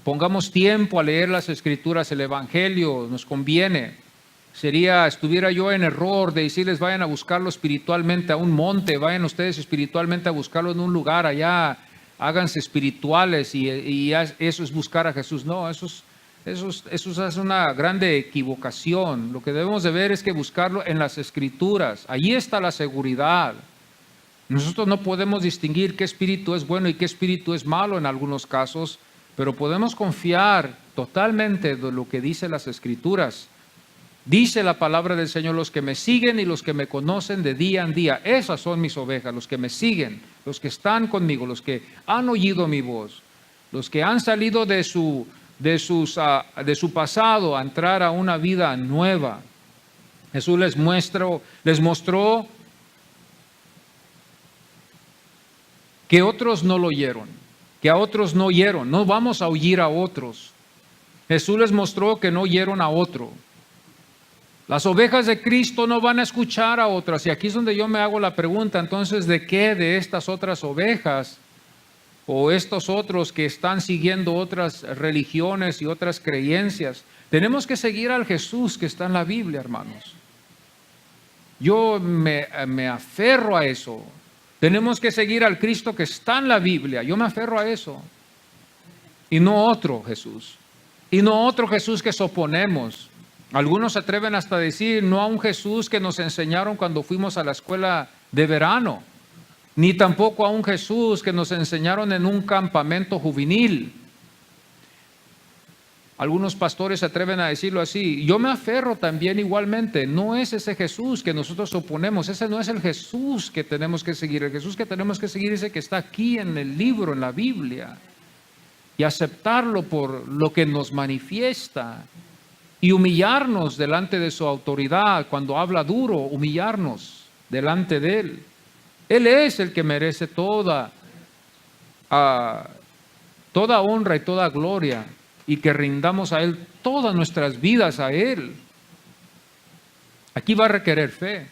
pongamos tiempo a leer las Escrituras, el Evangelio nos conviene. Estuviera yo en error de decirles vayan a buscarlo espiritualmente a un monte, vayan ustedes espiritualmente a buscarlo en un lugar allá, háganse espirituales y eso es buscar a Jesús. No, eso es una grande equivocación. Lo que debemos de ver es que buscarlo en las Escrituras. Allí está la seguridad. Nosotros no podemos distinguir qué espíritu es bueno y qué espíritu es malo en algunos casos, pero podemos confiar totalmente de lo que dice las Escrituras. Dice la palabra del Señor, los que me siguen y los que me conocen de día en día, esas son mis ovejas, los que me siguen, los que están conmigo, los que han oído mi voz, los que han salido de su pasado a entrar a una vida nueva. Jesús les mostró que otros no lo oyeron, que a otros no oyeron, no vamos a oír a otros. Jesús les mostró que no oyeron a otro. Las ovejas de Cristo no van a escuchar a otras. Y aquí es donde yo me hago la pregunta, entonces, ¿de qué de estas otras ovejas o estos otros que están siguiendo otras religiones y otras creencias? Tenemos que seguir al Jesús que está en la Biblia, hermanos. Yo me aferro a eso. Tenemos que seguir al Cristo que está en la Biblia. Yo me aferro a eso. Y no otro Jesús. Y no otro Jesús que soponemos. Algunos se atreven hasta a decir, no a un Jesús que nos enseñaron cuando fuimos a la escuela de verano, ni tampoco a un Jesús que nos enseñaron en un campamento juvenil. Algunos pastores se atreven a decirlo así. Yo me aferro también igualmente. No es ese Jesús que nosotros oponemos. Ese no es el Jesús que tenemos que seguir. El Jesús que tenemos que seguir es el que está aquí en el libro, en la Biblia. Y aceptarlo por lo que nos manifiesta. Y humillarnos delante de su autoridad. Cuando habla duro, humillarnos delante de Él. Él es el que merece toda honra y toda gloria. Y que rindamos a Él todas nuestras vidas a Él. Aquí va a requerir fe.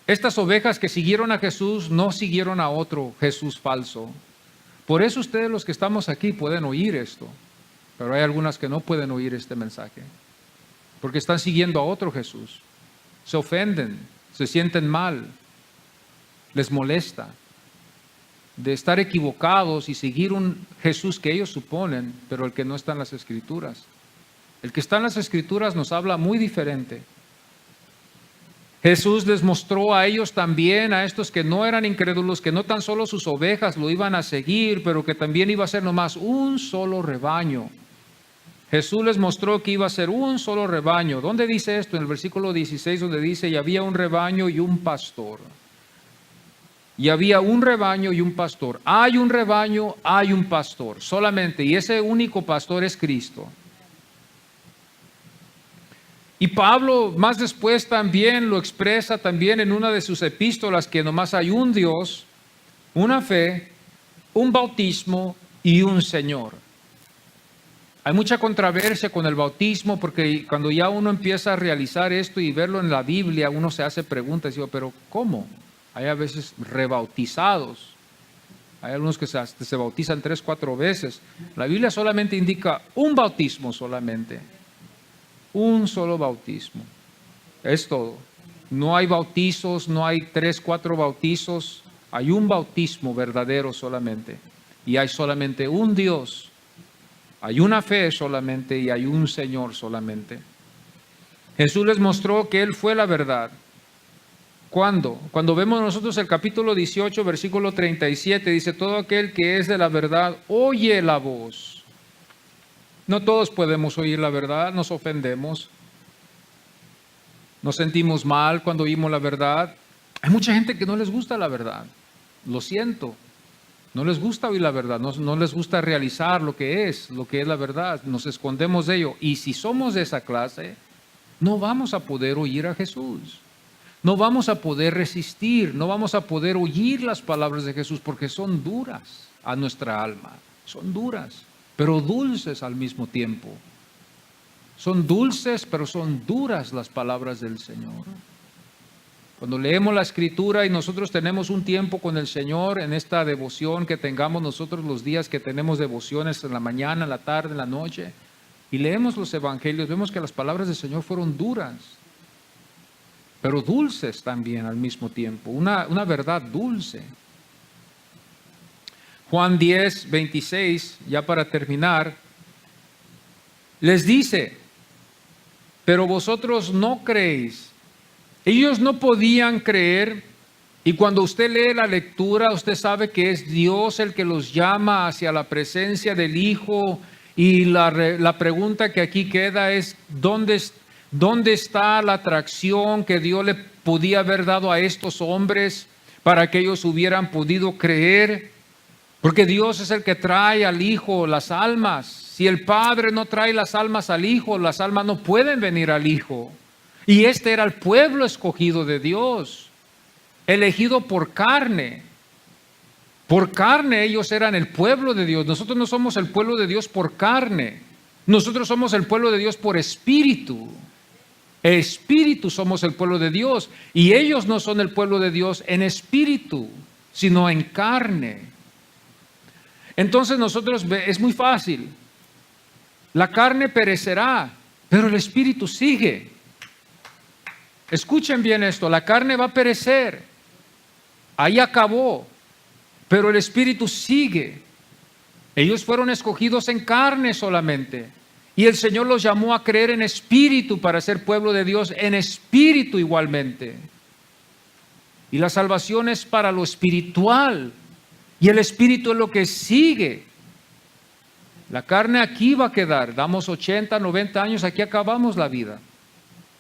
Estas ovejas que siguieron a Jesús no siguieron a otro Jesús falso. Por eso ustedes los que estamos aquí pueden oír esto. Pero hay algunas que no pueden oír este mensaje, porque están siguiendo a otro Jesús. Se ofenden, se sienten mal, les molesta de estar equivocados y seguir un Jesús que ellos suponen, pero el que no está en las Escrituras. El que está en las Escrituras nos habla muy diferente. Jesús les mostró a ellos también, a estos que no eran incrédulos, que no tan solo sus ovejas lo iban a seguir, pero que también iba a ser nomás un solo rebaño. Jesús les mostró que iba a ser un solo rebaño. ¿Dónde dice esto? En el versículo 16, donde dice, y había un rebaño y un pastor. Y había un rebaño y un pastor. Hay un rebaño, hay un pastor, solamente. Y ese único pastor es Cristo. Y Pablo más después también lo expresa también en una de sus epístolas, que nomás hay un Dios, una fe, un bautismo y un Señor. Hay mucha controversia con el bautismo, porque cuando ya uno empieza a realizar esto y verlo en la Biblia, uno se hace preguntas, y digo, pero ¿cómo? Hay a veces rebautizados. Hay algunos que se bautizan 3, 4 veces. La Biblia solamente indica un bautismo solamente. Un solo bautismo. Es todo. No hay bautizos, no hay 3, 4 bautizos. Hay un bautismo verdadero solamente. Y hay solamente un Dios. Hay una fe solamente y hay un Señor solamente. Jesús les mostró que Él fue la verdad. ¿Cuándo? Cuando vemos nosotros el capítulo 18, versículo 37, dice, todo aquel que es de la verdad, oye la voz. No todos podemos oír la verdad, nos ofendemos. Nos sentimos mal cuando oímos la verdad. Hay mucha gente que no les gusta la verdad. Lo siento. No les gusta oír la verdad, no les gusta realizar lo que es la verdad. Nos escondemos de ello. Y si somos de esa clase, no vamos a poder oír a Jesús. No vamos a poder resistir, no vamos a poder oír las palabras de Jesús porque son duras a nuestra alma. Son duras, pero dulces al mismo tiempo. Son dulces, pero son duras las palabras del Señor. Cuando leemos la Escritura y nosotros tenemos un tiempo con el Señor en esta devoción que tengamos nosotros los días que tenemos devociones en la mañana, en la tarde, en la noche, y leemos los Evangelios, vemos que las palabras del Señor fueron duras, pero dulces también al mismo tiempo, una verdad dulce. Juan 10, 26, ya para terminar, les dice, pero vosotros no creéis. Ellos no podían creer, y cuando usted lee la lectura, usted sabe que es Dios el que los llama hacia la presencia del Hijo, y la pregunta que aquí queda es, ¿dónde está la atracción que Dios le podía haber dado a estos hombres para que ellos hubieran podido creer? Porque Dios es el que trae al Hijo las almas. Si el Padre no trae las almas al Hijo, las almas no pueden venir al Hijo. Y este era el pueblo escogido de Dios, elegido por carne. Por carne ellos eran el pueblo de Dios. Nosotros no somos el pueblo de Dios por carne. Nosotros somos el pueblo de Dios por espíritu. Espíritu somos el pueblo de Dios. Y ellos no son el pueblo de Dios en espíritu, sino en carne. Entonces nosotros, es muy fácil. La carne perecerá, pero el espíritu sigue. Escuchen bien esto, la carne va a perecer, ahí acabó, pero el espíritu sigue. Ellos fueron escogidos en carne solamente, y el Señor los llamó a creer en espíritu para ser pueblo de Dios, en espíritu igualmente. Y la salvación es para lo espiritual, y el espíritu es lo que sigue. La carne aquí va a quedar, damos 80, 90 años, aquí acabamos la vida.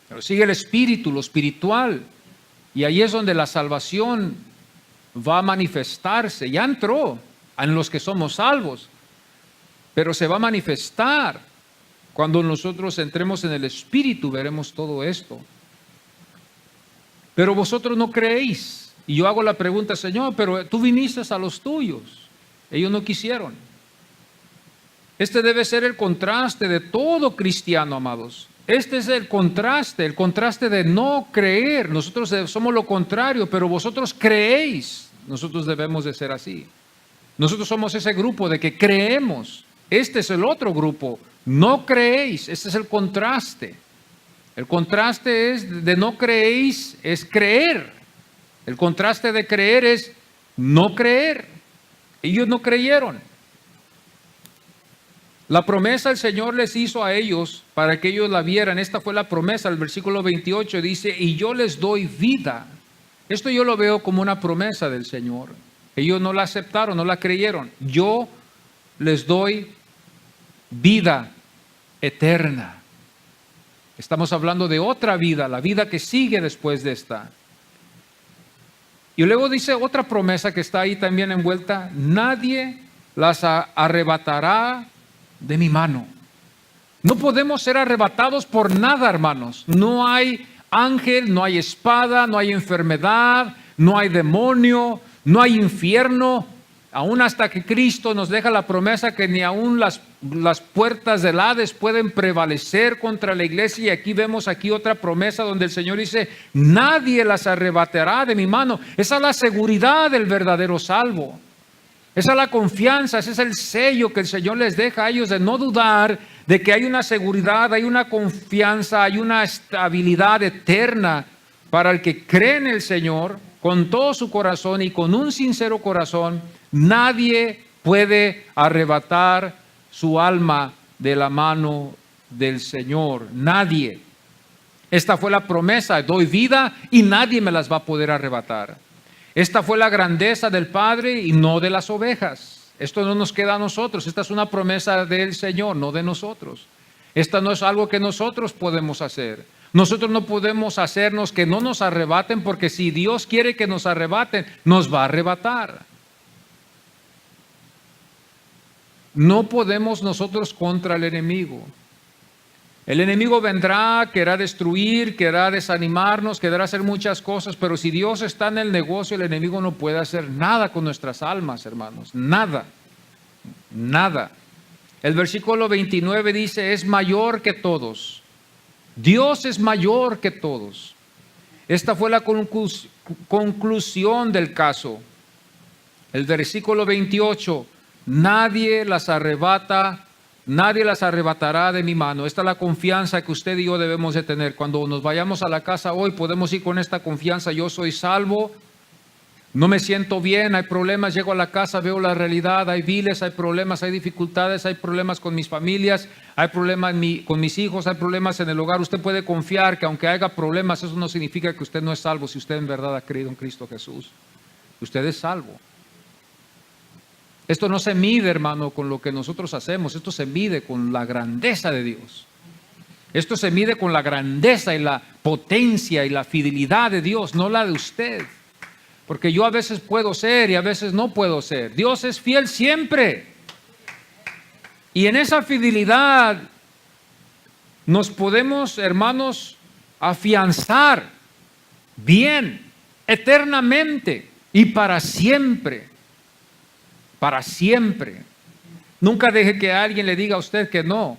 Pero sigue el espíritu, lo espiritual. Y ahí es donde la salvación va a manifestarse. Ya entró en los que somos salvos. Pero se va a manifestar. Cuando nosotros entremos en el espíritu veremos todo esto. Pero vosotros no creéis. Y yo hago la pregunta, Señor, pero tú viniste a los tuyos. Ellos no quisieron. Este debe ser el contraste de todo cristiano, amados. Este es el contraste de no creer. Nosotros somos lo contrario, pero vosotros creéis. Nosotros debemos de ser así. Nosotros somos ese grupo de que creemos. Este es el otro grupo. No creéis. Este es el contraste. El contraste es de no creéis, es creer. El contraste de creer es no creer. Ellos no creyeron. La promesa el Señor les hizo a ellos para que ellos la vieran. Esta fue la promesa. El versículo 28 dice, y yo les doy vida. Esto yo lo veo como una promesa del Señor. Ellos no la aceptaron, no la creyeron. Yo les doy vida eterna. Estamos hablando de otra vida, la vida que sigue después de esta. Y luego dice otra promesa que está ahí también envuelta. Nadie las arrebatará de mi mano. No podemos ser arrebatados por nada, hermanos. No hay ángel, no hay espada, no hay enfermedad, no hay demonio, no hay infierno. Aún hasta que Cristo nos deja la promesa que ni aún las puertas del Hades pueden prevalecer contra la iglesia. Y aquí vemos otra promesa donde el Señor dice, nadie las arrebatará de mi mano. Esa es la seguridad del verdadero salvo. Esa es la confianza, ese es el sello que el Señor les deja a ellos de no dudar de que hay una seguridad, hay una confianza, hay una estabilidad eterna para el que cree en el Señor con todo su corazón y con un sincero corazón. Nadie puede arrebatar su alma de la mano del Señor. Nadie. Esta fue la promesa, doy vida y nadie me las va a poder arrebatar. Esta fue la grandeza del Padre y no de las ovejas. Esto no nos queda a nosotros. Esta es una promesa del Señor, no de nosotros. Esta no es algo que nosotros podemos hacer. Nosotros no podemos hacernos que no nos arrebaten, porque si Dios quiere que nos arrebaten, nos va a arrebatar. No podemos nosotros contra el enemigo. El enemigo vendrá, querrá destruir, querrá desanimarnos, querrá hacer muchas cosas, pero si Dios está en el negocio, el enemigo no puede hacer nada con nuestras almas, hermanos. Nada. Nada. El versículo 29 dice, es mayor que todos. Dios es mayor que todos. Esta fue la conclusión del caso. El versículo 28, nadie las arrebatará de mi mano. Esta es la confianza que usted y yo debemos de tener. Cuando nos vayamos a la casa hoy, podemos ir con esta confianza. Yo soy salvo, no me siento bien, hay problemas, llego a la casa, veo la realidad, hay viles, hay problemas, hay dificultades, hay problemas con mis familias, hay problemas con mis hijos, hay problemas en el hogar. Usted puede confiar que aunque haya problemas, eso no significa que usted no es salvo. Si usted en verdad ha creído en Cristo Jesús, usted es salvo. Esto no se mide, hermano, con lo que nosotros hacemos. Esto se mide con la grandeza de Dios. Esto se mide con la grandeza y la potencia y la fidelidad de Dios, no la de usted. Porque yo a veces puedo ser y a veces no puedo ser. Dios es fiel siempre. Y en esa fidelidad nos podemos, hermanos, afianzar bien, eternamente y para siempre. Para siempre. Nunca deje que alguien le diga a usted que no.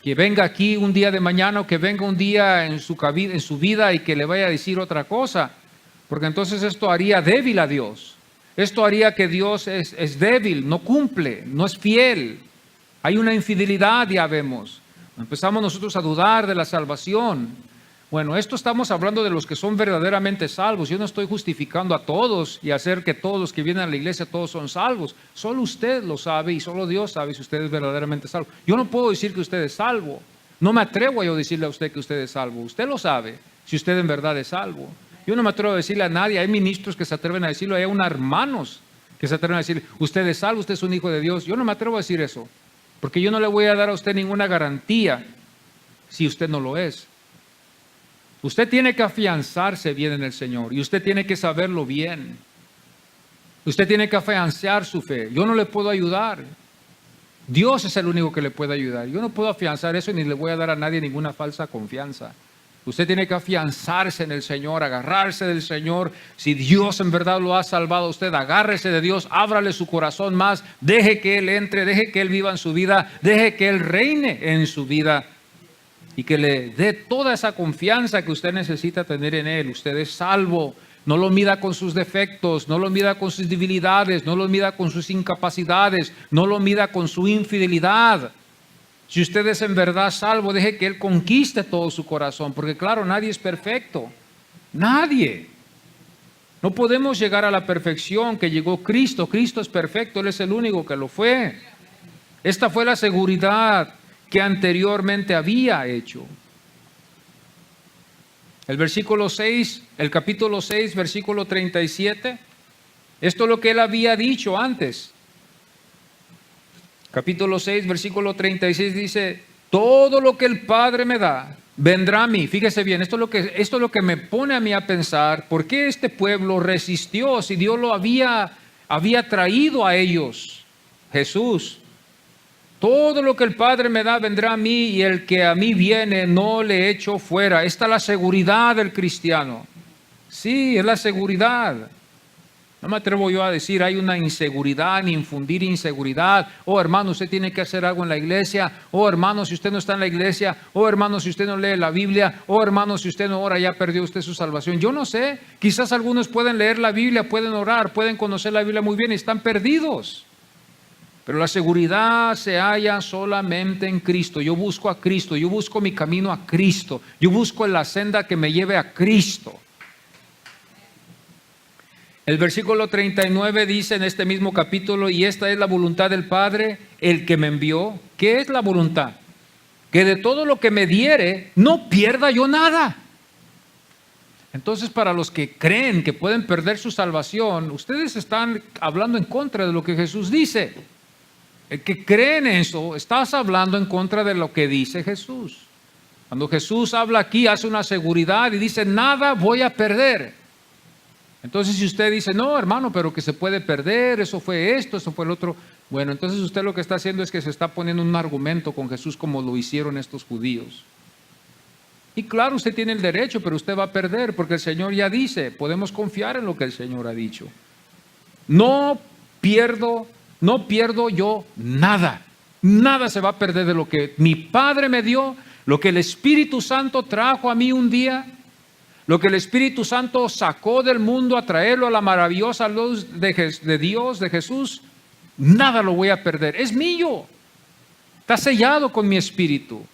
Que venga aquí un día de mañana o que venga un día en su vida y que le vaya a decir otra cosa. Porque entonces esto haría débil a Dios. Esto haría que Dios es débil, no cumple, no es fiel. Hay una infidelidad, ya vemos. Empezamos nosotros a dudar de la salvación. Bueno, esto estamos hablando de los que son verdaderamente salvos. Yo no estoy justificando a todos y hacer que todos los que vienen a la iglesia todos son salvos. Solo usted lo sabe y solo Dios sabe si usted es verdaderamente salvo. Yo no puedo decir que usted es salvo. No me atrevo a yo decirle a usted que usted es salvo. Usted lo sabe si usted en verdad es salvo. Yo no me atrevo a decirle a nadie. Hay ministros que se atreven a decirlo. Hay hermanos que se atreven a decir, usted es salvo, usted es un hijo de Dios. Yo no me atrevo a decir eso. Porque yo no le voy a dar a usted ninguna garantía si usted no lo es. Usted tiene que afianzarse bien en el Señor y usted tiene que saberlo bien. Usted tiene que afianzar su fe. Yo no le puedo ayudar. Dios es el único que le puede ayudar. Yo no puedo afianzar eso ni le voy a dar a nadie ninguna falsa confianza. Usted tiene que afianzarse en el Señor, agarrarse del Señor. Si Dios en verdad lo ha salvado a usted, agárrese de Dios, ábrale su corazón más, deje que Él entre, deje que Él viva en su vida, deje que Él reine en su vida y que le dé toda esa confianza que usted necesita tener en Él. Usted es salvo. No lo mida con sus defectos, no lo mida con sus debilidades, no lo mida con sus incapacidades, no lo mida con su infidelidad. Si usted es en verdad salvo, deje que Él conquiste todo su corazón, porque claro, nadie es perfecto. Nadie. No podemos llegar a la perfección que llegó Cristo. Cristo es perfecto, Él es el único que lo fue. Esta fue la seguridad que anteriormente había hecho. El versículo 6, el capítulo 6, versículo 37, esto es lo que Él había dicho antes. Capítulo 6, versículo 36 dice, todo lo que el Padre me da, vendrá a mí. Fíjese bien, esto es lo que me pone a mí a pensar, ¿por qué este pueblo resistió si Dios lo había traído a ellos? Jesús. Todo lo que el Padre me da vendrá a mí y el que a mí viene no le echo fuera. Esta es la seguridad del cristiano. Sí, es la seguridad. No me atrevo yo a decir hay una inseguridad ni infundir inseguridad. Oh hermano, usted tiene que hacer algo en la iglesia. Oh hermano, si usted no está en la iglesia. Oh hermano, si usted no lee la Biblia. Oh hermano, si usted no ora, ya perdió usted su salvación. Yo no sé, quizás algunos pueden leer la Biblia, pueden orar, pueden conocer la Biblia muy bien y están perdidos. Pero la seguridad se halla solamente en Cristo. Yo busco a Cristo, yo busco mi camino a Cristo. Yo busco la senda que me lleve a Cristo. El versículo 39 dice en este mismo capítulo, y esta es la voluntad del Padre, el que me envió. ¿Qué es la voluntad? Que de todo lo que me diere, no pierda yo nada. Entonces, para los que creen que pueden perder su salvación, ustedes están hablando en contra de lo que Jesús dice. El que cree en eso, estás hablando en contra de lo que dice Jesús. Cuando Jesús habla aquí, hace una seguridad y dice, nada voy a perder. Entonces, si usted dice, no, hermano, pero que se puede perder, eso fue esto, eso fue el otro. Bueno, entonces usted lo que está haciendo es que se está poniendo un argumento con Jesús como lo hicieron estos judíos. Y claro, usted tiene el derecho, pero usted va a perder porque el Señor ya dice, podemos confiar en lo que el Señor ha dicho. No pierdo yo nada. Nada se va a perder de lo que mi Padre me dio, lo que el Espíritu Santo trajo a mí un día, lo que el Espíritu Santo sacó del mundo a traerlo a la maravillosa luz de Dios, de Jesús. Nada lo voy a perder. Es mío. Está sellado con mi Espíritu.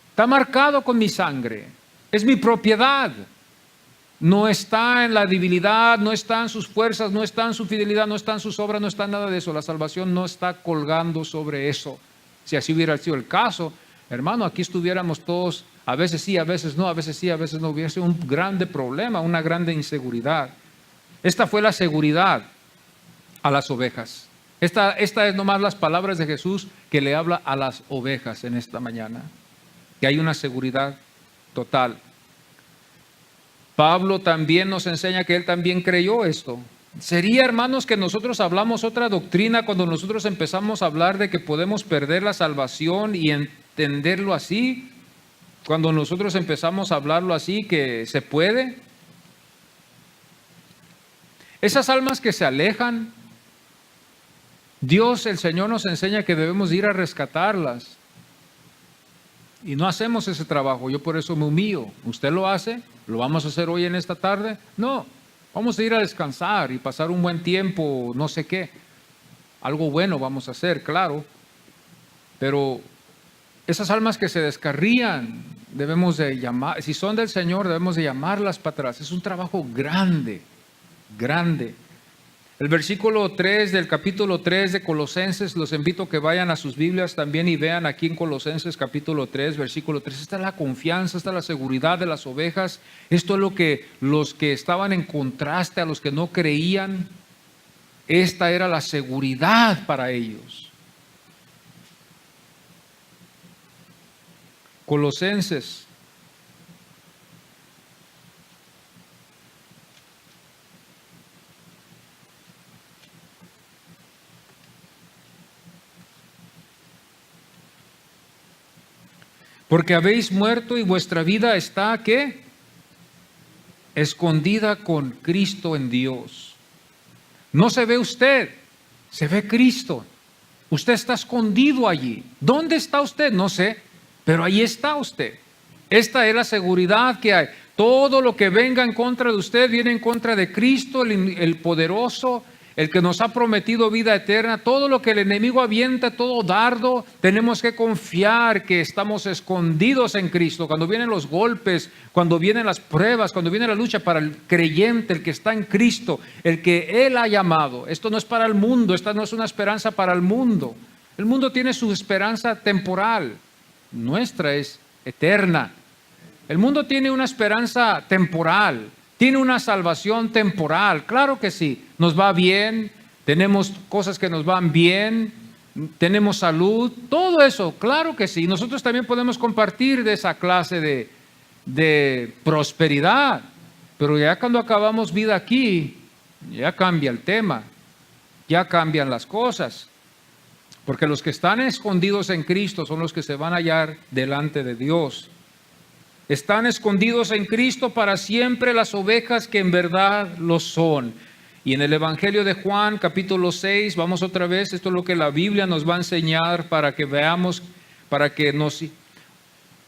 Está marcado con mi sangre. Es mi propiedad. No está en la debilidad, no está en sus fuerzas, no está en su fidelidad, no está en sus obras, no está en nada de eso. La salvación no está colgando sobre eso. Si así hubiera sido el caso, hermano, aquí estuviéramos todos, a veces sí, a veces no, a veces sí, a veces no. Hubiera sido un grande problema, una grande inseguridad. Esta fue la seguridad a las ovejas. Esta es nomás las palabras de Jesús que le habla a las ovejas en esta mañana. Que hay una seguridad total. Pablo también nos enseña que él también creyó esto. ¿Sería, hermanos, que nosotros hablamos otra doctrina cuando nosotros empezamos a hablar de que podemos perder la salvación y entenderlo así? Cuando nosotros empezamos a hablarlo así, que se puede. Esas almas que se alejan, Dios, el Señor nos enseña que debemos ir a rescatarlas. Y no hacemos ese trabajo. Yo por eso me humillo. ¿Usted lo hace? ¿Lo vamos a hacer hoy en esta tarde? No. Vamos a ir a descansar y pasar un buen tiempo, no sé qué. Algo bueno vamos a hacer, claro. Pero esas almas que se descarrían, debemos de llamar, si son del Señor, debemos de llamarlas para atrás. Es un trabajo grande, grande. El versículo 3 del capítulo 3 de Colosenses, los invito a que vayan a sus Biblias también y vean aquí en Colosenses capítulo 3, versículo 3. Esta es la confianza, esta es la seguridad de las ovejas. Esto es lo que los que estaban en contraste a los que no creían, esta era la seguridad para ellos. Colosenses. Porque habéis muerto y vuestra vida está, ¿qué? Escondida con Cristo en Dios. No se ve usted, se ve Cristo. Usted está escondido allí. ¿Dónde está usted? No sé, pero ahí está usted. Esta es la seguridad que hay. Todo lo que venga en contra de usted viene en contra de Cristo, el poderoso, el que nos ha prometido vida eterna. Todo lo que el enemigo avienta, todo dardo, tenemos que confiar que estamos escondidos en Cristo. Cuando vienen los golpes, cuando vienen las pruebas, cuando viene la lucha para el creyente, el que está en Cristo, el que Él ha llamado. Esto no es para el mundo, esta no es una esperanza para el mundo. El mundo tiene su esperanza temporal, nuestra es eterna. El mundo tiene una esperanza temporal. Tiene una salvación temporal, claro que sí, nos va bien, tenemos cosas que nos van bien, tenemos salud, todo eso, claro que sí. Nosotros también podemos compartir de esa clase de prosperidad, pero ya cuando acabamos vida aquí, ya cambia el tema, ya cambian las cosas, porque los que están escondidos en Cristo son los que se van a hallar delante de Dios. Están escondidos en Cristo para siempre las ovejas que en verdad lo son. Y en el Evangelio de Juan, capítulo 6, vamos otra vez, esto es lo que la Biblia nos va a enseñar para que veamos, para que nos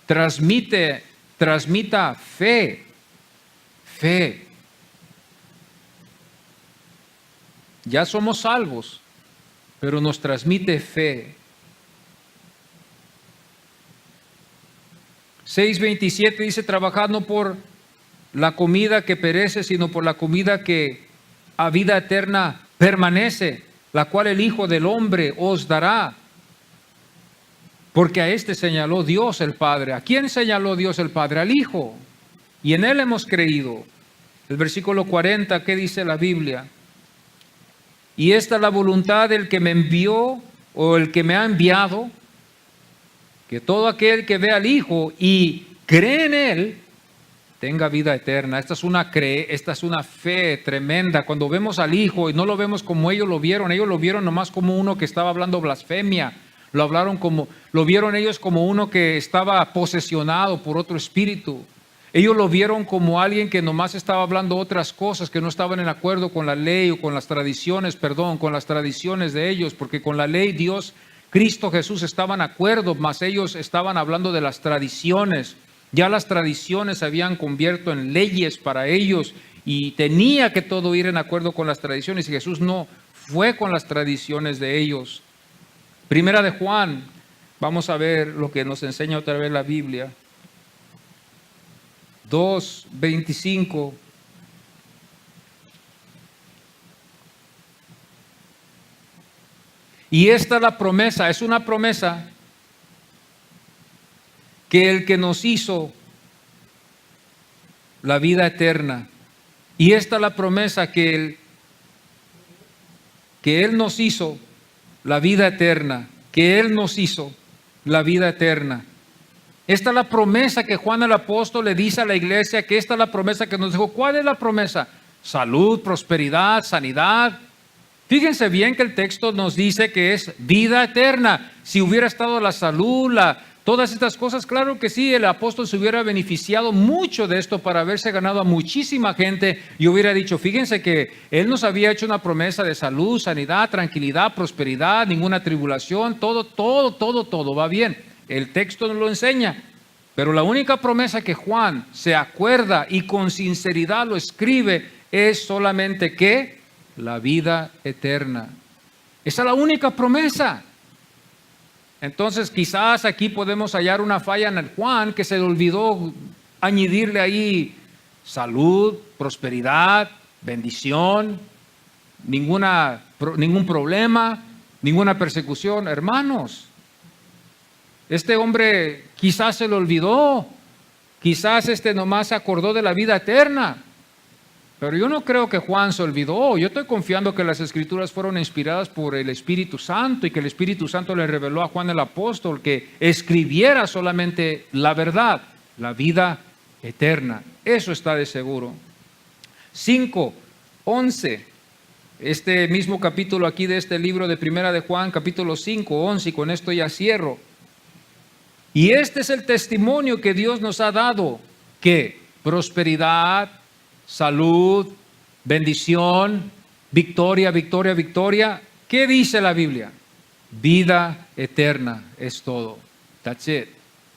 transmita fe. Fe. Ya somos salvos, pero nos transmite fe. 6:27 dice, trabajad no por la comida que perece, sino por la comida que a vida eterna permanece, la cual el Hijo del Hombre os dará. Porque a este señaló Dios el Padre. ¿A quién señaló Dios el Padre? Al Hijo. Y en Él hemos creído. El versículo 40, ¿qué dice la Biblia? Y esta es la voluntad del que me envió o el que me ha enviado, que todo aquel que ve al Hijo y cree en Él, tenga vida eterna. Esta es una fe tremenda. Cuando vemos al Hijo y no lo vemos como ellos lo vieron nomás como uno que estaba hablando blasfemia. Lo vieron ellos como uno que estaba posesionado por otro espíritu. Ellos lo vieron como alguien que nomás estaba hablando otras cosas, que no estaban en acuerdo con la ley o con las tradiciones, con las tradiciones de ellos, porque con la ley Dios, Cristo Jesús estaban en acuerdo, mas ellos estaban hablando de las tradiciones. Ya las tradiciones se habían convertido en leyes para ellos y tenía que todo ir en acuerdo con las tradiciones, y Jesús no fue con las tradiciones de ellos. Primera de Juan, vamos a ver lo que nos enseña otra vez la Biblia. 2:25. Y esta es la promesa, es una promesa que el que nos hizo la vida eterna. Y esta es la promesa que Él nos hizo la vida eterna, que Él nos hizo la vida eterna. Esta es la promesa que Juan el apóstol le dice a la iglesia, que esta es la promesa que nos dijo. ¿Cuál es la promesa? Salud, prosperidad, sanidad. Fíjense bien que el texto nos dice que es vida eterna. Si hubiera estado la salud, todas estas cosas, claro que sí, el apóstol se hubiera beneficiado mucho de esto para haberse ganado a muchísima gente y hubiera dicho, fíjense que Él nos había hecho una promesa de salud, sanidad, tranquilidad, prosperidad, ninguna tribulación, todo va bien. El texto nos lo enseña, pero la única promesa que Juan se acuerda y con sinceridad lo escribe es solamente que la vida eterna. Esa es la única promesa. Entonces quizás aquí podemos hallar una falla en el Juan, que se le olvidó añadirle ahí salud, prosperidad, bendición, ningún problema, ninguna persecución. Hermanos, este hombre quizás se le olvidó, quizás nomás se acordó de la vida eterna. Pero yo no creo que Juan se olvidó. Yo estoy confiando que las Escrituras fueron inspiradas por el Espíritu Santo y que el Espíritu Santo le reveló a Juan el apóstol que escribiera solamente la verdad, la vida eterna. Eso está de seguro. 5:11. Este mismo capítulo aquí de este libro de Primera de Juan, capítulo 5:11, y con esto ya cierro. Y este es el testimonio que Dios nos ha dado, que prosperidad, salud, bendición, victoria, victoria, victoria. ¿Qué dice la Biblia? Vida eterna es todo. That's it.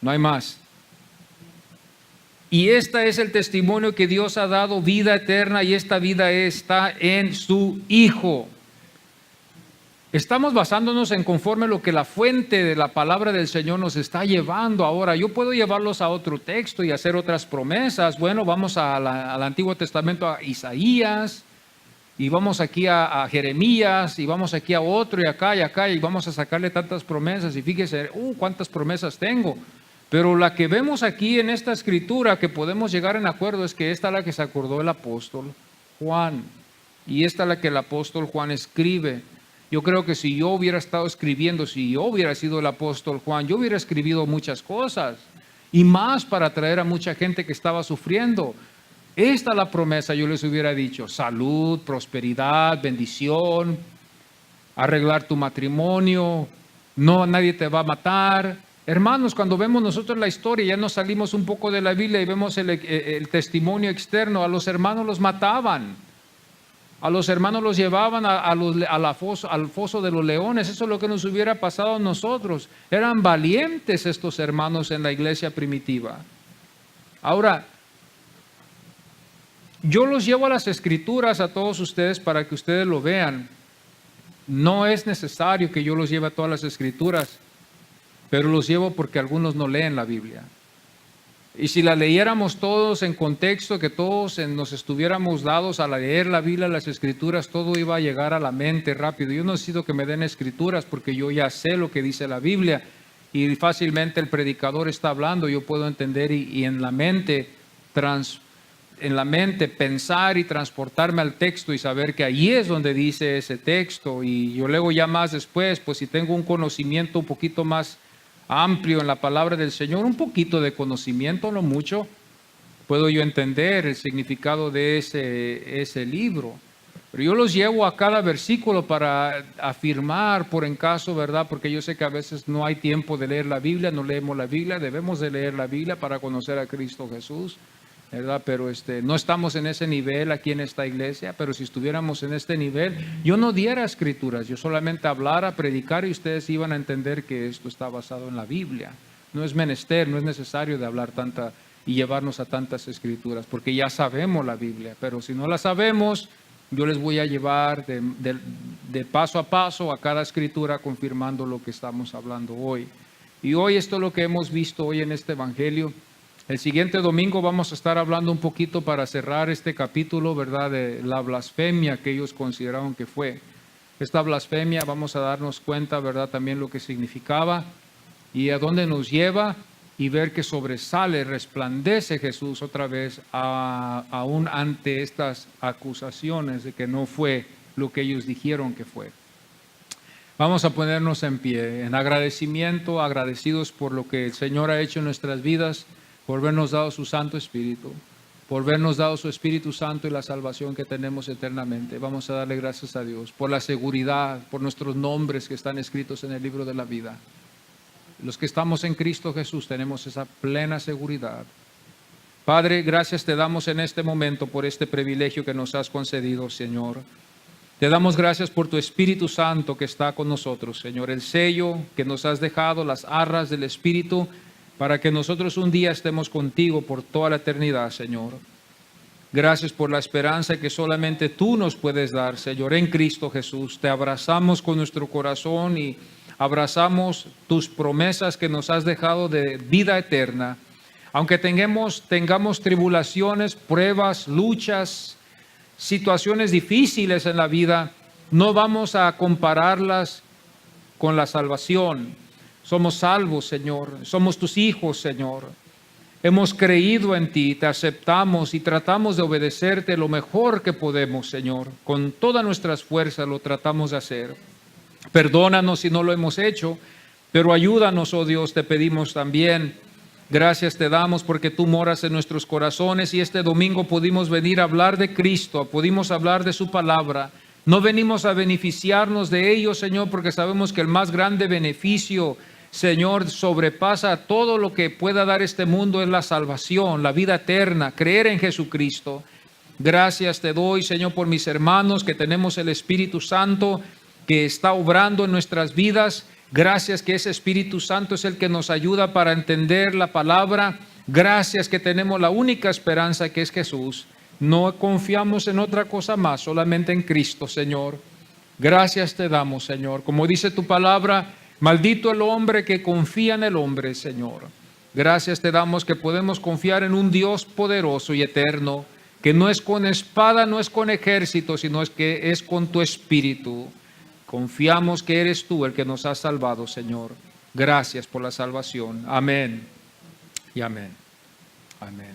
No hay más. Y este es el testimonio que Dios ha dado, vida eterna, y esta vida está en su Hijo. Estamos basándonos en conforme lo que la fuente de la palabra del Señor nos está llevando ahora. Yo puedo llevarlos a otro texto y hacer otras promesas. Bueno, vamos al Antiguo Testamento, a Isaías, y vamos aquí a Jeremías, y vamos aquí a otro y acá, y vamos a sacarle tantas promesas. Y fíjese, cuántas promesas tengo. Pero la que vemos aquí en esta escritura que podemos llegar en acuerdo es que esta es la que se acordó el apóstol Juan. Y esta es la que el apóstol Juan escribe. Yo creo que si yo hubiera estado escribiendo, si yo hubiera sido el apóstol Juan, yo hubiera escrito muchas cosas y más para atraer a mucha gente que estaba sufriendo. Esta es la promesa, yo les hubiera dicho: salud, prosperidad, bendición, arreglar tu matrimonio, nadie te va a matar. Hermanos, cuando vemos nosotros la historia, ya nos salimos un poco de la Biblia y vemos el testimonio externo. A los hermanos los mataban. A los hermanos los llevaban al foso de los leones. Eso es lo que nos hubiera pasado a nosotros. Eran valientes estos hermanos en la iglesia primitiva. Ahora, yo los llevo a las Escrituras a todos ustedes para que ustedes lo vean. No es necesario que yo los lleve a todas las Escrituras, pero los llevo porque algunos no leen la Biblia. Y si la leyéramos todos en contexto, que todos nos estuviéramos dados a leer la Biblia, las Escrituras, todo iba a llegar a la mente rápido. Yo no necesito que me den Escrituras porque yo ya sé lo que dice la Biblia y fácilmente el predicador está hablando, yo puedo entender y en la mente pensar y transportarme al texto y saber que allí es donde dice ese texto. Y yo luego ya más después, pues si tengo un conocimiento un poquito más amplio en la palabra del Señor, un poquito de conocimiento, no mucho, puedo yo entender el significado de ese libro. Pero yo los llevo a cada versículo para afirmar por en caso, ¿verdad? Porque yo sé que a veces no hay tiempo de leer la Biblia, no leemos la Biblia, debemos de leer la Biblia para conocer a Cristo Jesús, ¿verdad? Pero no estamos en ese nivel aquí en esta iglesia, pero si estuviéramos en este nivel, yo no diera escrituras, yo solamente hablara, predicar y ustedes iban a entender que esto está basado en la Biblia. No es menester, no es necesario de hablar tanta y llevarnos a tantas escrituras, porque ya sabemos la Biblia, pero si no la sabemos, yo les voy a llevar de paso a paso a cada escritura confirmando lo que estamos hablando hoy. Y hoy esto es lo que hemos visto hoy en este evangelio. El siguiente domingo vamos a estar hablando un poquito para cerrar este capítulo, ¿verdad? De la blasfemia que ellos consideraron que fue. Esta blasfemia vamos a darnos cuenta, ¿verdad? También lo que significaba y a dónde nos lleva. Y ver que sobresale, resplandece Jesús otra vez aún ante estas acusaciones de que no fue lo que ellos dijeron que fue. Vamos a ponernos en pie, en agradecimiento, agradecidos por lo que el Señor ha hecho en nuestras vidas, por habernos dado su Santo Espíritu, por habernos dado su Espíritu Santo y la salvación que tenemos eternamente. Vamos a darle gracias a Dios por la seguridad, por nuestros nombres que están escritos en el libro de la vida. Los que estamos en Cristo Jesús tenemos esa plena seguridad. Padre, gracias te damos en este momento por este privilegio que nos has concedido, Señor. Te damos gracias por tu Espíritu Santo que está con nosotros, Señor. El sello que nos has dejado, las arras del Espíritu, para que nosotros un día estemos contigo por toda la eternidad, Señor. Gracias por la esperanza que solamente tú nos puedes dar, Señor, en Cristo Jesús. Te abrazamos con nuestro corazón y abrazamos tus promesas que nos has dejado de vida eterna. Aunque tengamos tribulaciones, pruebas, luchas, situaciones difíciles en la vida, no vamos a compararlas con la salvación. Somos salvos, Señor. Somos tus hijos, Señor. Hemos creído en ti, te aceptamos y tratamos de obedecerte lo mejor que podemos, Señor. Con todas nuestras fuerzas lo tratamos de hacer. Perdónanos si no lo hemos hecho, pero ayúdanos, oh Dios, te pedimos también. Gracias te damos porque tú moras en nuestros corazones y este domingo pudimos venir a hablar de Cristo, pudimos hablar de su palabra. No venimos a beneficiarnos de ello, Señor, porque sabemos que el más grande beneficio, Señor, sobrepasa todo lo que pueda dar este mundo, es la salvación, la vida eterna, creer en Jesucristo. Gracias te doy, Señor, por mis hermanos que tenemos el Espíritu Santo que está obrando en nuestras vidas. Gracias que ese Espíritu Santo es el que nos ayuda para entender la palabra. Gracias que tenemos la única esperanza que es Jesús. No confiamos en otra cosa más, solamente en Cristo, Señor. Gracias te damos, Señor. Como dice tu palabra, maldito el hombre que confía en el hombre, Señor. Gracias te damos que podemos confiar en un Dios poderoso y eterno, que no es con espada, no es con ejército, sino que es con tu Espíritu. Confiamos que eres tú el que nos has salvado, Señor. Gracias por la salvación. Amén y amén. Amén.